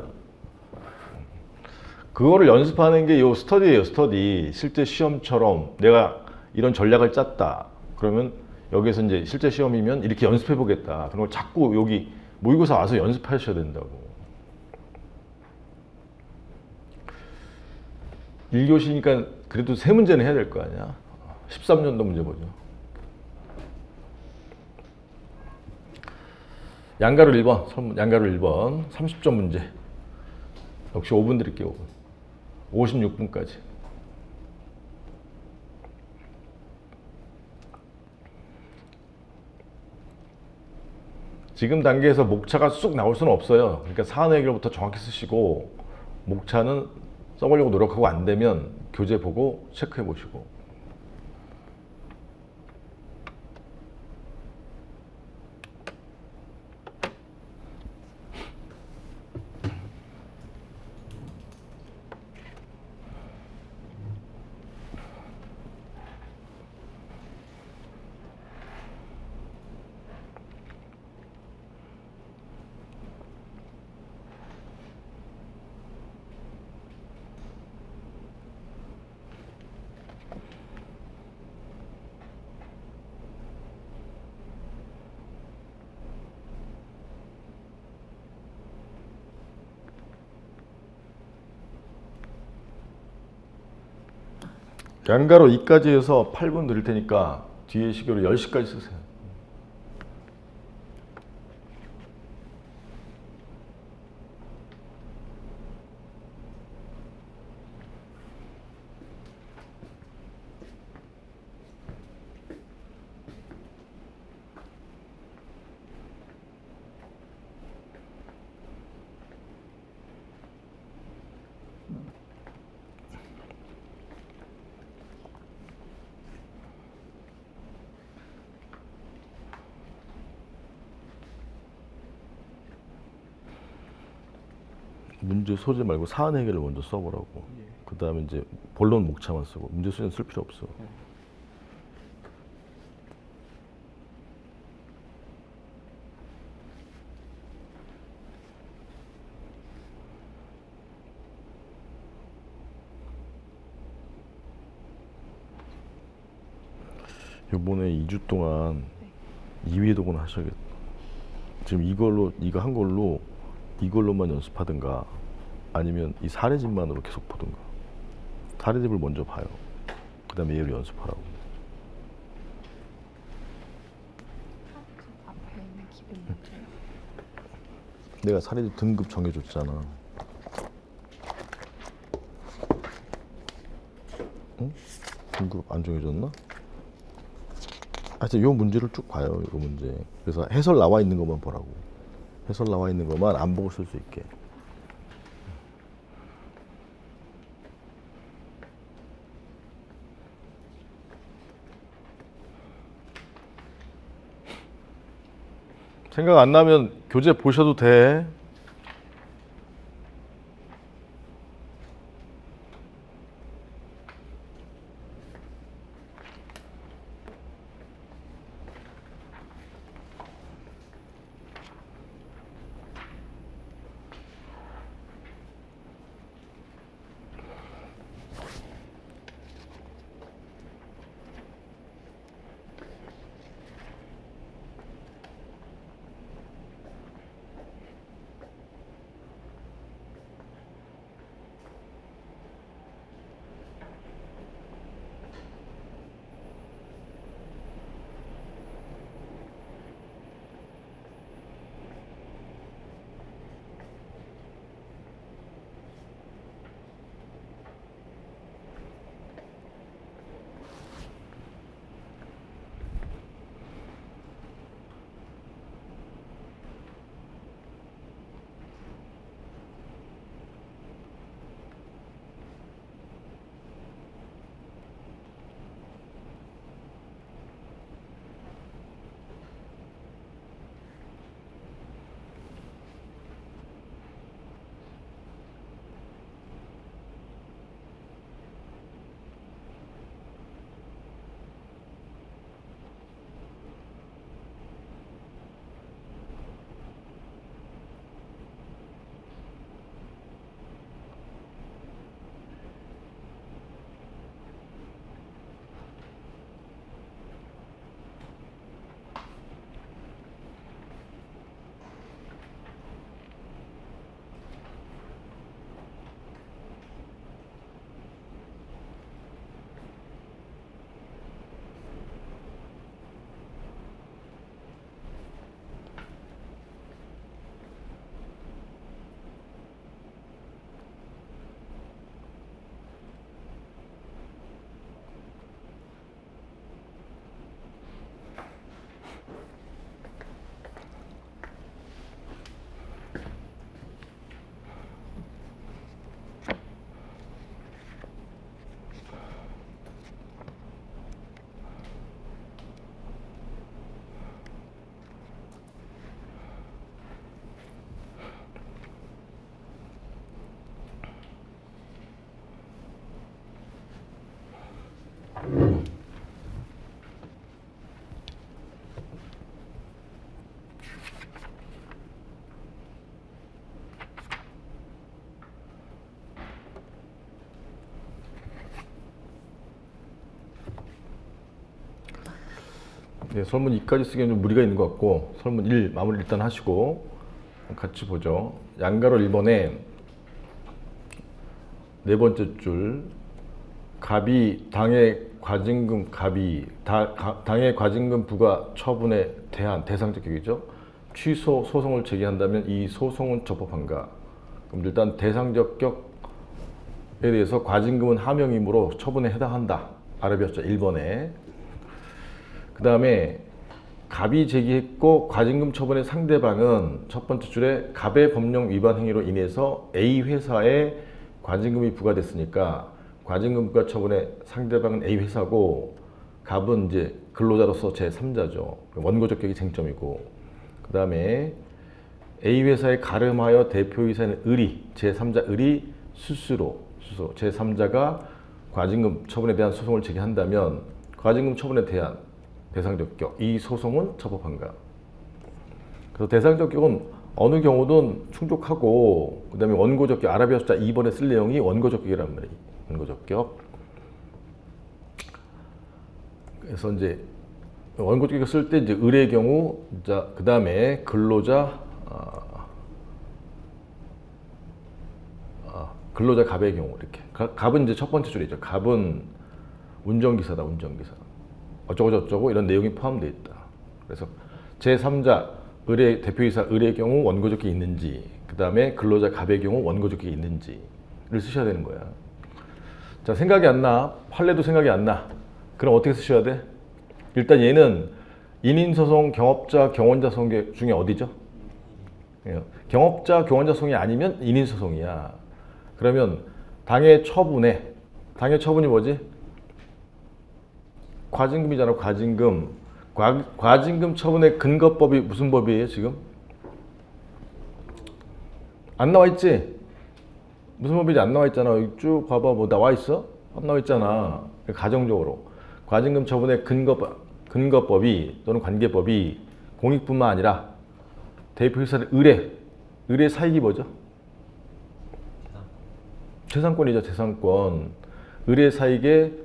Speaker 3: 그거를 연습하는 게 요 스터디예요, 스터디. 실제 시험처럼 내가 이런 전략을 짰다. 그러면 여기서 이제 실제 시험이면 이렇게 연습해 보겠다. 그런 걸 자꾸 여기 모의고사 와서 연습하셔야 된다고. 1교시니까 그래도 세 문제는 해야 될 거 아니야. 13년도 문제 보죠. 양가로 1번, 양가로 1번, 30점 문제. 역시 5분 드릴게요, 5분. 56분까지. 지금 단계에서 목차가 쑥 나올 수는 없어요. 그러니까 사안 해결부터 정확히 쓰시고 목차는 써보려고 노력하고 안 되면 교재 보고 체크해 보시고. 양가로 2까지 해서 8분 드릴 테니까 뒤에 시계로 10시까지 쓰세요. 문제 소재 말고 사안 해결을 먼저 써보라고. 그 다음에 이제 본론 목차만 쓰고 문제 소재는 쓸 필요 없어. 요번에 2주 동안 2회 도군 하셔야겠다. 지금 이거 한 걸로 이걸로만 연습하든가 아니면 이 사례집만으로 계속 보든가. 사례집을 먼저 봐요. 그 다음에 얘를 연습하라고.
Speaker 4: 앞에 있는 기본 문제요.
Speaker 1: 내가 사례집 등급 정해줬잖아. 응? 등급 안 정해줬나? 하여튼 요 문제를 쭉 봐요. 요 문제. 그래서 해설 나와 있는 것만 보라고. 해설 나와 있는 것만 안 보고 쓸 수 있게. 생각 안 나면 교재 보셔도 돼.
Speaker 3: 네, 설문 2까지 쓰기엔 좀 무리가 있는 것 같고 설문 1 마무리 일단 하시고 같이 보죠. 양가로 1번에 네 번째 줄 갑이 당해 과징금 갑이 당해 과징금 부과 처분에 대한 대상적 격이죠. 취소 소송을 제기한다면 이 소송은 적법한가? 그럼 일단 대상적 격에 대해서 과징금은 하명이므로 처분에 해당한다. 아랍이었죠. 1번에. 그 다음에 갑이 제기했고 과징금 처분의 상대방은 첫 번째 줄에 갑의 법령 위반 행위로 인해서 A 회사에 과징금이 부과됐으니까 과징금 부과 처분의 상대방은 A 회사고 갑은 이제 근로자로서 제3자죠. 원고적 격이 쟁점이고 그 다음에 A 회사에 가름하여 대표이사는 을이 제3자 을이 스스로 제3자가 과징금 처분에 대한 소송을 제기한다면 과징금 처분에 대한 대상적 격, 이 소송은 적법한가? 그래서 대상적 격은 어느 경우든 충족하고 그 다음에 원고적 격, 아랍이아 숫자 2번에 쓸 내용이 원고적 격이란 말이에요. 원고적 격. 그래서 이제 원고적 격을 쓸 때 이제 을의 경우, 자, 그 다음에 근로자, 근로자 갑의 경우 이렇게. 갑은 이제 첫 번째 줄이죠. 갑은 운전기사다, 운전기사. 어쩌고저쩌고 이런 내용이 포함되어 있다. 그래서 제3자 을의 대표이사 을의 경우 원고적격이 있는지, 그 다음에 근로자 갑의 경우 원고적격이 있는지를 쓰셔야 되는 거야. 자, 생각이 안 나. 판례도 생각이 안 나. 그럼 어떻게 쓰셔야 돼? 일단 얘는 인인소송, 경업자, 경원자 소송 중에 어디죠? 경업자, 경원자 소송이 아니면 인인소송이야. 그러면 당해 처분이 뭐지? 과징금이잖아. 과징금. 과징금 처분의 근거법이 무슨 법이에요 지금? 안 나와 있지? 무슨 법인지 안 나와 있잖아. 여기 쭉 봐봐. 뭐 나와 있어? 안 나와 있잖아. 가정적으로 과징금 처분의 근거법이 또는 관계법이 공익뿐만 아니라 대표이사를 의뢰 사익이 뭐죠? 재산권이죠. 재산권. 의뢰 사익에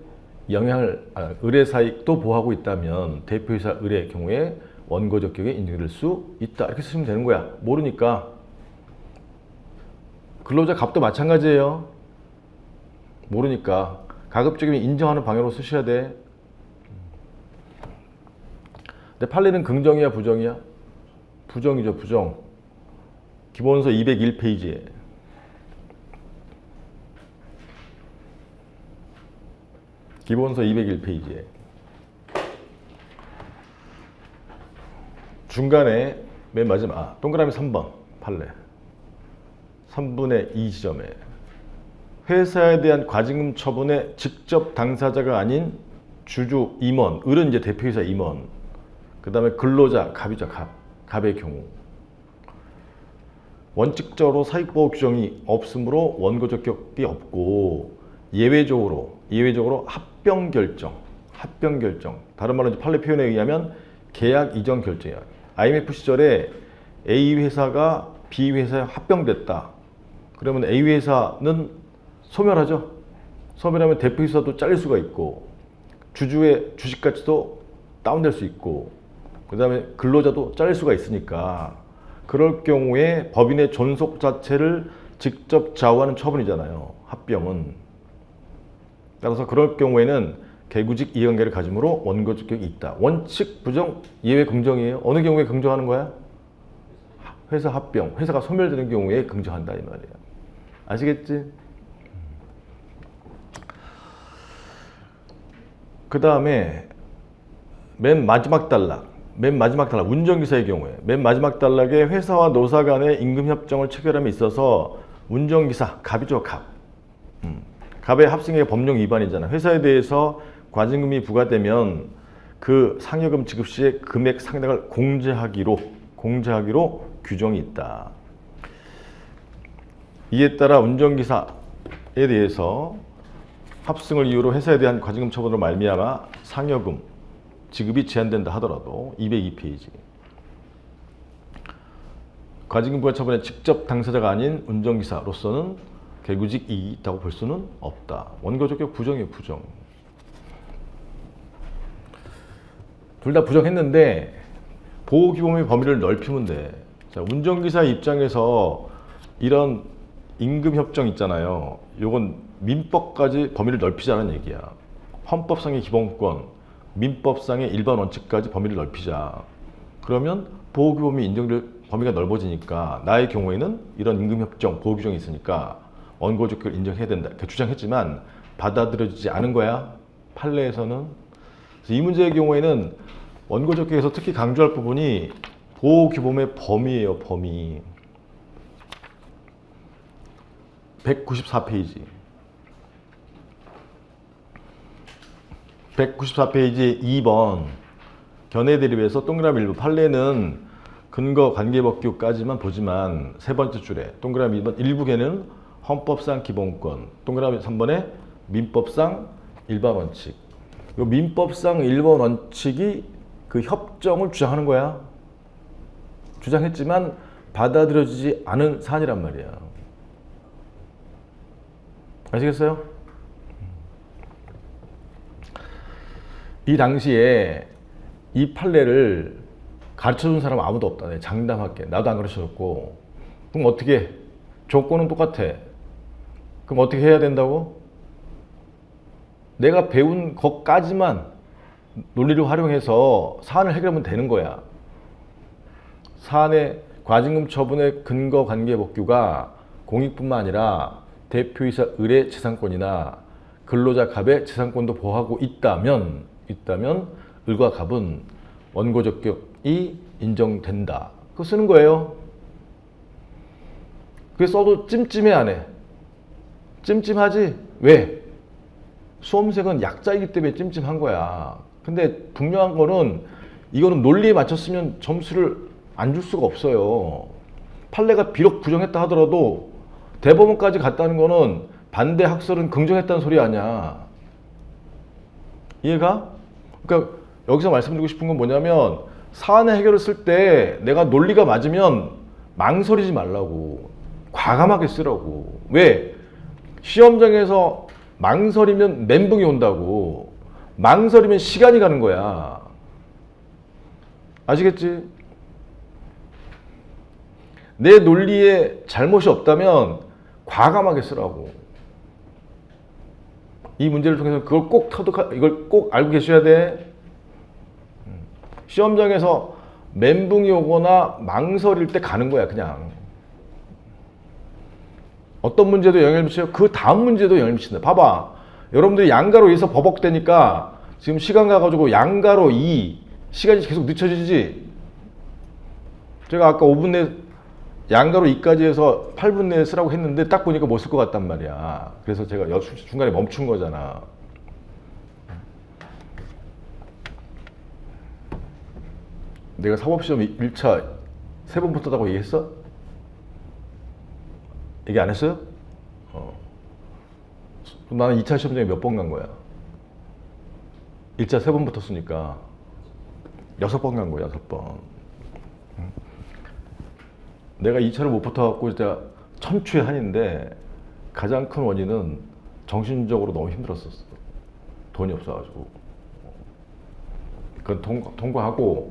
Speaker 3: 의뢰 사익도 보호하고 있다면 대표이사 의뢰의 경우에 원고적 격이 인정될 수 있다. 이렇게 쓰시면 되는 거야. 모르니까. 근로자 갑도 마찬가지예요. 모르니까. 가급적이면 인정하는 방향으로 쓰셔야 돼. 근데 판례는 긍정이야, 부정이야? 부정이죠, 부정. 기본서 201페이지에. 기본서 201페이지에 중간에 맨 마지막 동그라미 3번 판례 3분의 2 지점에 회사에 대한 과징금 처분의 직접 당사자가 아닌 주주 임원, 을은 이제 대표이사 임원, 그 다음에 근로자 갑이죠. 갑의 경우 원칙적으로 사익보호 규정이 없으므로 원고적 격이 없고 예외적으로 합병 결정. 다른 말로 판례 표현에 의하면 계약 이전 결정이야. IMF 시절에 A 회사가 B 회사에 합병됐다. 그러면 A 회사는 소멸하죠. 소멸하면 대표이사도 잘릴 수가 있고 주주의 주식 가치도 다운될 수 있고 그 다음에 근로자도 잘릴 수가 있으니까 그럴 경우에 법인의 존속 자체를 직접 좌우하는 처분이잖아요. 합병은. 따라서 그럴 경우에는 개구직 이해관계를 가짐으로 원고적 격이 있다. 원칙 부정, 예외 긍정이에요. 어느 경우에 긍정하는 거야? 회사 합병, 회사가 소멸되는 경우에 긍정한다 이 말이야. 아시겠지? 그 다음에 맨 마지막 단락 운전기사의 경우에 맨 마지막 단락에 회사와 노사 간의 임금협정을 체결함에 있어서 운전기사, 갑이죠. 갑의 합승의 법령 위반이잖아. 회사에 대해서 과징금이 부과되면 그 상여금 지급 시에 금액 상당을 공제하기로 규정이 있다. 이에 따라 운전기사에 대해서 합승을 이유로 회사에 대한 과징금 처분으로 말미암아 상여금 지급이 제한된다 하더라도 202페이지 과징금 부과 처분의 직접 당사자가 아닌 운전기사로서는 개구직 이익이 있다고 볼 수는 없다. 원고적 격 부정이에요, 부정. 둘 다 부정했는데 보호규범의 범위를 넓히면 돼. 자, 운전기사 입장에서 이런 임금협정 있잖아요. 요건 민법까지 범위를 넓히자는 얘기야. 헌법상의 기본권, 민법상의 일반 원칙까지 범위를 넓히자. 그러면 보호규범이 인정될 범위가 넓어지니까 나의 경우에는 이런 임금협정, 보호규정이 있으니까 원고적격을 인정해야 된다. 이렇게 주장했지만 받아들여지지 않은 거야. 판례에서는. 그래서 이 문제의 경우에는 원고적격에서 특히 강조할 부분이 보호규범의 범위예요. 범위. 194페이지. 194페이지 2번 견해 대립에서 동그라미 1번 판례는 근거 관계법규까지만 보지만 세 번째 줄에 동그라미 2번 일부계는 헌법상 기본권 동그라미 3번에 민법상 일반 원칙. 이 민법상 일반 원칙이 그 협정을 주장하는 거야. 주장했지만 받아들여지지 않은 사안이란 말이야. 아시겠어요? 이 당시에 이 판례를 가르쳐준 사람 아무도 없다. 네, 장담할게. 나도 안 가르쳐줬고. 그럼 어떻게 해? 조건은 똑같아. 그럼 어떻게 해야 된다고? 내가 배운 것까지만 논리를 활용해서 사안을 해결하면 되는 거야. 사안의 과징금 처분의 근거 관계 법규가 공익뿐만 아니라 대표이사 을의 재산권이나 근로자 갑의 재산권도 보호하고 있다면 을과 갑은 원고적격이 인정된다. 그거 쓰는 거예요. 그게 써도 찜찜해 안 해? 찜찜하지? 왜? 수험생은 약자이기 때문에 찜찜한 거야. 근데 분명한 거는 이거는 논리에 맞췄으면 점수를 안 줄 수가 없어요. 판례가 비록 부정했다 하더라도 대법원까지 갔다는 거는 반대 학설은 긍정했다는 소리 아니야. 이해가? 그러니까 여기서 말씀드리고 싶은 건 뭐냐면 사안의 해결을 쓸 때 내가 논리가 맞으면 망설이지 말라고. 과감하게 쓰라고. 왜? 시험장에서 망설이면 멘붕이 온다고. 망설이면 시간이 가는 거야. 아시겠지? 내 논리에 잘못이 없다면 과감하게 쓰라고. 이 문제를 통해서 그걸 꼭 이걸 꼭 알고 계셔야 돼. 시험장에서 멘붕이 오거나 망설일 때 가는 거야, 그냥. 어떤 문제도 영향을 미쳐요? 그 다음 문제도 영향을 미친다. 봐봐. 여러분들이 양가로 2에서 버벅대니까 지금 시간 가가지고 양가로 2 시간이 계속 늦춰지지. 제가 아까 5분 내 양가로 2까지 해서 8분 내에 쓰라고 했는데 딱 보니까 못 쓸 것 같단 말이야. 그래서 제가 중간에 멈춘 거잖아. 내가 사법시험 1차 3번 붙었다고 얘기했어? 얘기 안 했어요? 그럼 나는 2차 시험장에 몇 번 간 거야? 1차 3번 붙었으니까 6번 간 거야, 6번. 내가 2차를 못 붙어갖고 진짜 천추의 한인데 가장 큰 원인은 정신적으로 너무 힘들었었어. 돈이 없어가지고. 그건 통과하고.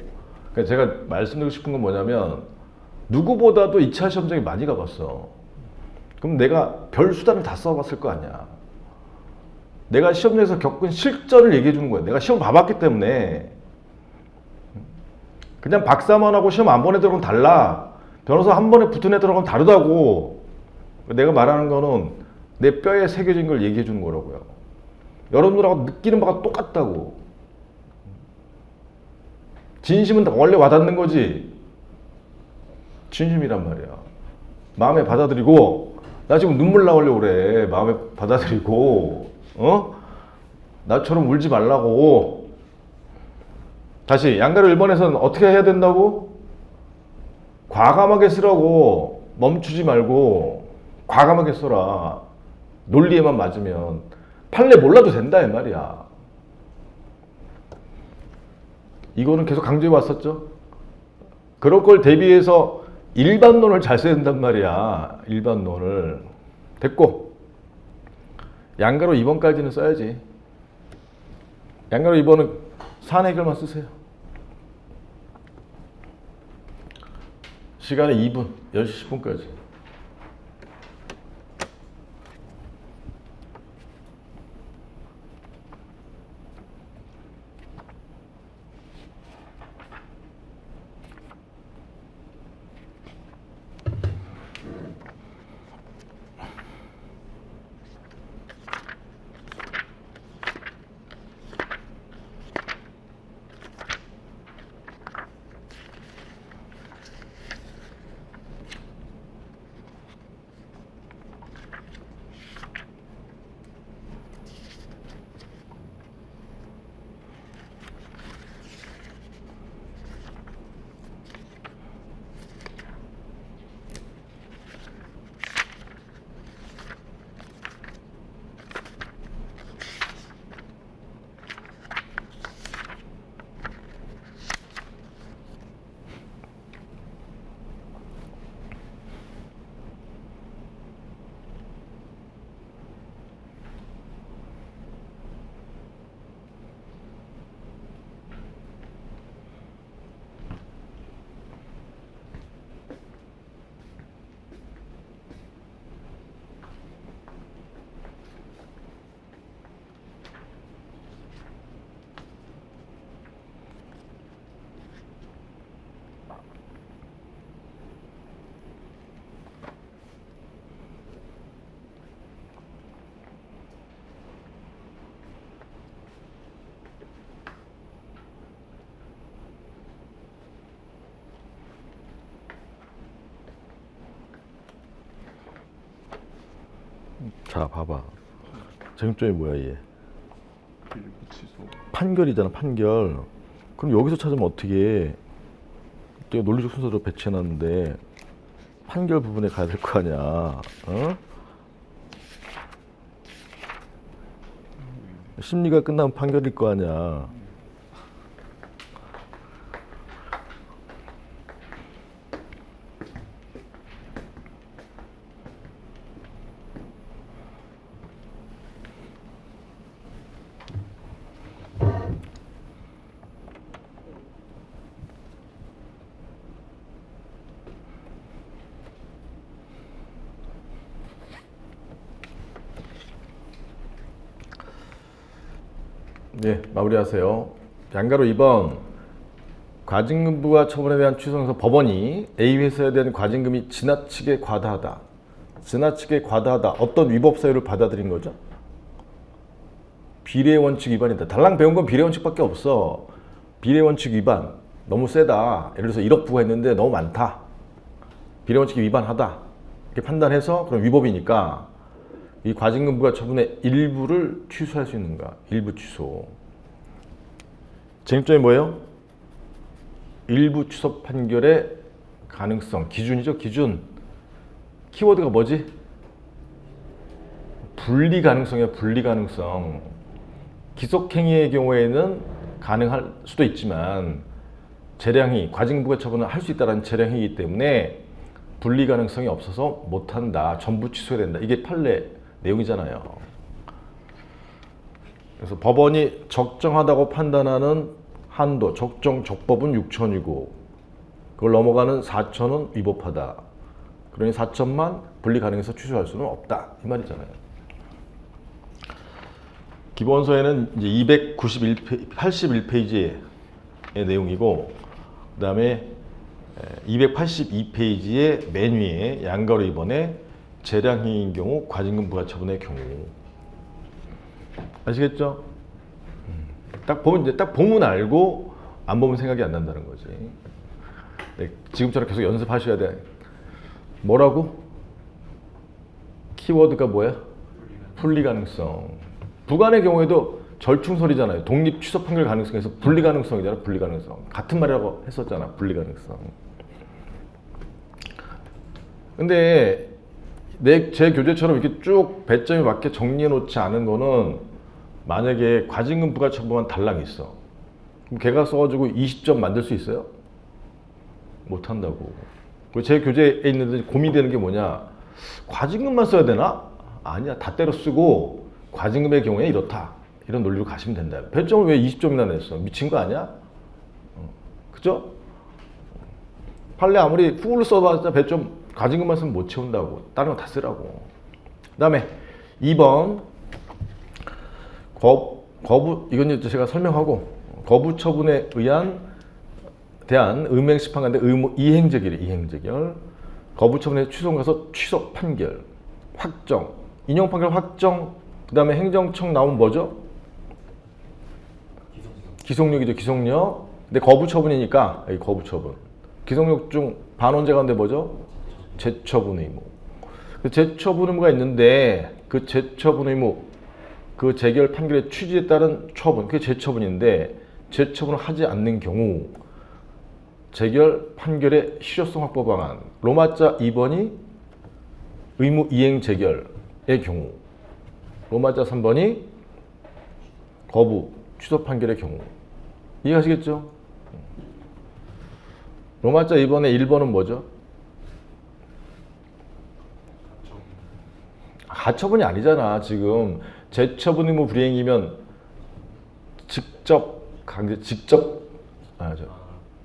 Speaker 3: 그러니까 제가 말씀드리고 싶은 건 뭐냐면 누구보다도 2차 시험장에 많이 가봤어. 그럼 내가 별 수단을 다 써봤을 거 아니야. 내가 시험장에서 겪은 실전을 얘기해 주는 거야. 내가 시험 봐봤기 때문에. 그냥 박사만 하고 시험 안 본 애들하고는 달라. 변호사 한 번에 붙은 애들하고는 다르다고. 내가 말하는 거는 내 뼈에 새겨진 걸 얘기해 주는 거라고요. 여러분들하고 느끼는 바가 똑같다고. 진심은 원래 와닿는 거지. 진심이란 말이야. 마음에 받아들이고. 나 지금 눈물 나오려고 그래. 마음에 받아들이고. 나처럼 울지 말라고. 다시 양가로 1번에서는 어떻게 해야 된다고? 과감하게 쓰라고. 멈추지 말고 과감하게 써라. 논리에만 맞으면. 판례 몰라도 된다 이 말이야. 이거는 계속 강조해 왔었죠. 그럴 걸 대비해서 일반론을 잘 써야 된단 말이야. 일반론을. 됐고. 양가로 2번까지는 써야지. 양가로 2번은 사안 해결만 쓰세요. 시간은 2분, 10시 10분까지.
Speaker 1: 자, 봐봐. 쟁점이 뭐야, 얘?
Speaker 2: 일부 취소.
Speaker 1: 판결이잖아, 판결. 그럼 여기서 찾으면 어떻게 해? 내가 논리적 순서로 배치해놨는데 판결 부분에 가야 될 거 아니야. 어? 심리가 끝나면 판결일 거 아니야.
Speaker 3: 네, 마무리하세요. 양가로 2번. 과징금 부과 처분에 대한 취소에서 법원이 A 회사에 대한 과징금이 지나치게 과다하다. 지나치게 과다하다. 어떤 위법 사유를 받아들인 거죠? 비례 원칙 위반이다. 달랑 배운 건 비례 원칙밖에 없어. 비례 원칙 위반. 너무 세다. 예를 들어서 1억 부과했는데 너무 많다. 비례 원칙 위반하다. 이렇게 판단해서 그럼 위법이니까 이 과징금 부과 처분의 일부를 취소할 수 있는가? 일부 취소.
Speaker 1: 쟁점이 뭐예요?
Speaker 3: 일부 취소 판결의 가능성. 기준이죠, 기준. 키워드가 뭐지? 분리 가능성이야, 분리 가능성. 기속행위의 경우에는 가능할 수도 있지만 재량이 과징금 부과 처분을 할 수 있다는 재량이기 때문에 분리 가능성이 없어서 못한다. 전부 취소해야 된다. 이게 판례 내용이잖아요. 그래서 법원이 적정하다고 판단하는 한도, 적정 적법은 6천이고 그걸 넘어가는 4천은 위법하다. 그러니 4천만 분리 가능해서 취소할 수는 없다. 이 말이잖아요. 기본서에는 이제 81페이지의 내용이고 그 다음에 282페이지의 맨 위에 양가로 2번에 재량행위인 경우 과징금 부과 처분의 경우. 아시겠죠? 딱 보면 이제 딱 보면 알고 안 보면 생각이 안 난다는 거지. 네, 지금처럼 계속 연습하셔야 돼. 뭐라고? 키워드가 뭐야? 분리 가능성. 부관의 경우에도 절충설이잖아요. 독립 취소 판결 가능성에서 분리 가능성이잖아. 분리 가능성. 같은 말이라고 했었잖아. 분리 가능성. 근데 제 교재처럼 이렇게 쭉 배점에 맞게 정리해 놓지 않은 거는 만약에 과징금 부과 처분한 달랑이 있어. 그럼 걔가 써가지고 20점 만들 수 있어요? 못한다고. 제 교재에 있는데 고민되는 게 뭐냐? 과징금만 써야 되나? 아니야. 다 때려 쓰고 과징금의 경우에 이렇다. 이런 논리로 가시면 된다. 배점을 왜 20점이나 냈어? 미친 거 아니야? 그죠? 판례 아무리 풀로 써봤자 배 좀 가진 것만 쓰면 못 채운다고. 다른 거 다 쓰라고. 그 다음에 2번 거부 이건 이제 제가 설명하고 거부 처분에 대한 의무행 심판관대 의무 이행제결 이행제결 거부 처분에 취소 가서 취소 판결 확정 인용 판결 확정 그 다음에 행정청 나오면 뭐죠? 기속력이죠 기속력. 근데 거부 처분이니까 이 거부 처분 기속력 중 반원제 가운데 뭐죠? 재처분 의무. 그 재처분 의무가 있는데 그 재처분 의무 그 재결 판결의 취지에 따른 처분 그게 재처분인데 재처분을 하지 않는 경우 재결 판결의 실효성 확보 방안 로마자 2번이 의무 이행 재결의 경우 로마자 3번이 거부 취소 판결의 경우 이해하시겠죠? 로마자 2번의 1번은 뭐죠? 가처분이 아니잖아. 지금 재처분 의무 불이행이면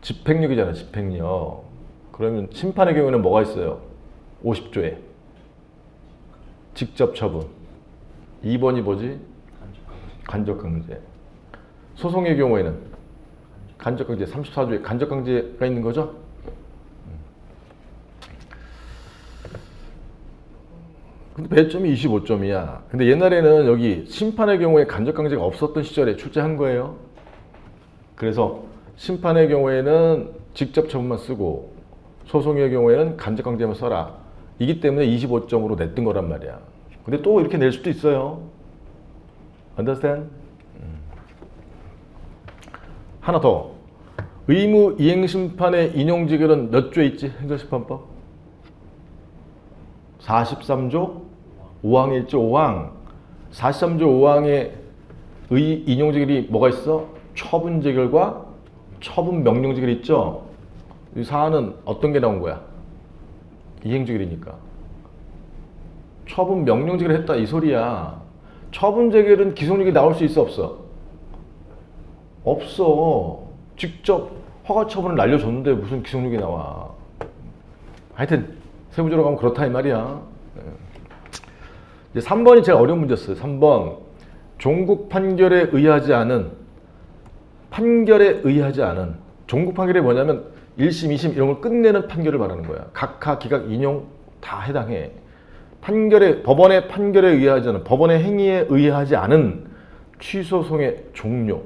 Speaker 3: 집행력이잖아. 집행력. 그러면 심판의 경우에는 뭐가 있어요? 50조에 직접 처분. 2번이 뭐지? 간접강제. 소송의 경우에는 간접강제 34조에 간접강제가 있는 거죠? 근데 배점이 25점이야. 근데 옛날에는 여기 심판의 경우에 간접강제가 없었던 시절에 출제한 거예요. 그래서 심판의 경우에는 직접 처분만 쓰고 소송의 경우에는 간접강제만 써라. 이기 때문에 25점으로 냈던 거란 말이야. 근데 또 이렇게 낼 수도 있어요. Understand? 하나 더. 의무 이행심판의 인용지결은 몇 조에 있지? 행정심판법? 43조 5항에 있죠. 5항. 43조 5항에 인용지결이 뭐가 있어? 처분지결과 처분명령지결이 있죠. 이 사안은 어떤 게 나온 거야? 이행지결이니까. 처분명령지결을 했다 이 소리야. 처분지결은 기속력이 나올 수 있어 없어? 없어. 직접 허가처분을 날려줬는데 무슨 기속력이 나와. 하여튼 세부적으로 가면 그렇다 이 말이야. 이제 3번이 제일 어려운 문제였어요. 3번 종국 판결에 의하지 않은 종국 판결이 뭐냐면 1심, 2심 이런 걸 끝내는 판결을 말하는 거야. 각하, 기각, 인용 다 해당해. 법원의 판결에 의하지 않은 법원의 행위에 의하지 않은 취소송의 종료.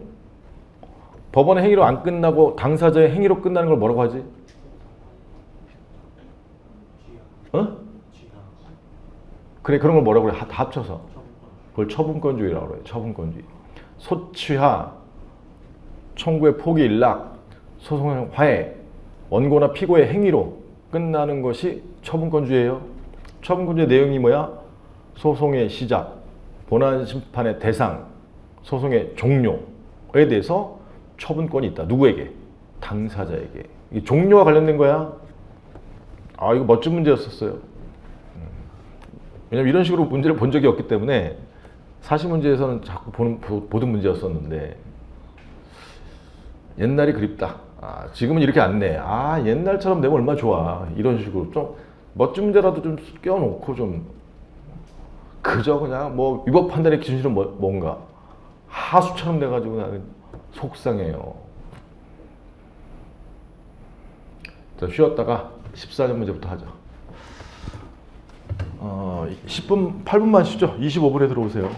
Speaker 3: 법원의 행위로 안 끝나고 당사자의 행위로 끝나는 걸 뭐라고 하지? 어? 그래 그런 걸 뭐라고 그래? 다 합쳐서 그걸 처분권주의라고 그래. 처분권주의. 소취하, 청구의 포기 일락, 소송의 화해, 원고나 피고의 행위로 끝나는 것이 처분권주의예요. 처분권주의 내용이 뭐야? 소송의 시작, 본안 심판의 대상, 소송의 종료에 대해서 처분권이 있다. 누구에게? 당사자에게. 이게 종료와 관련된 거야. 아 이거 멋진 문제였었어요. 왜냐면 이런 식으로 문제를 본 적이 없기 때문에 사시 문제에서는 자꾸 보던 문제였었는데 옛날이 그립다. 아, 지금은 이렇게 안 내. 아 옛날처럼 내면 얼마나 좋아. 이런 식으로 좀 멋진 문제라도 좀 껴놓고 좀 그저 그냥 뭐 위법 판단의 기준실은 뭔가 하수처럼 돼가지고 나는 속상해요. 자 쉬었다가 14점 문제부터 하죠. 10분, 8분만 쉬죠. 25분에 들어오세요.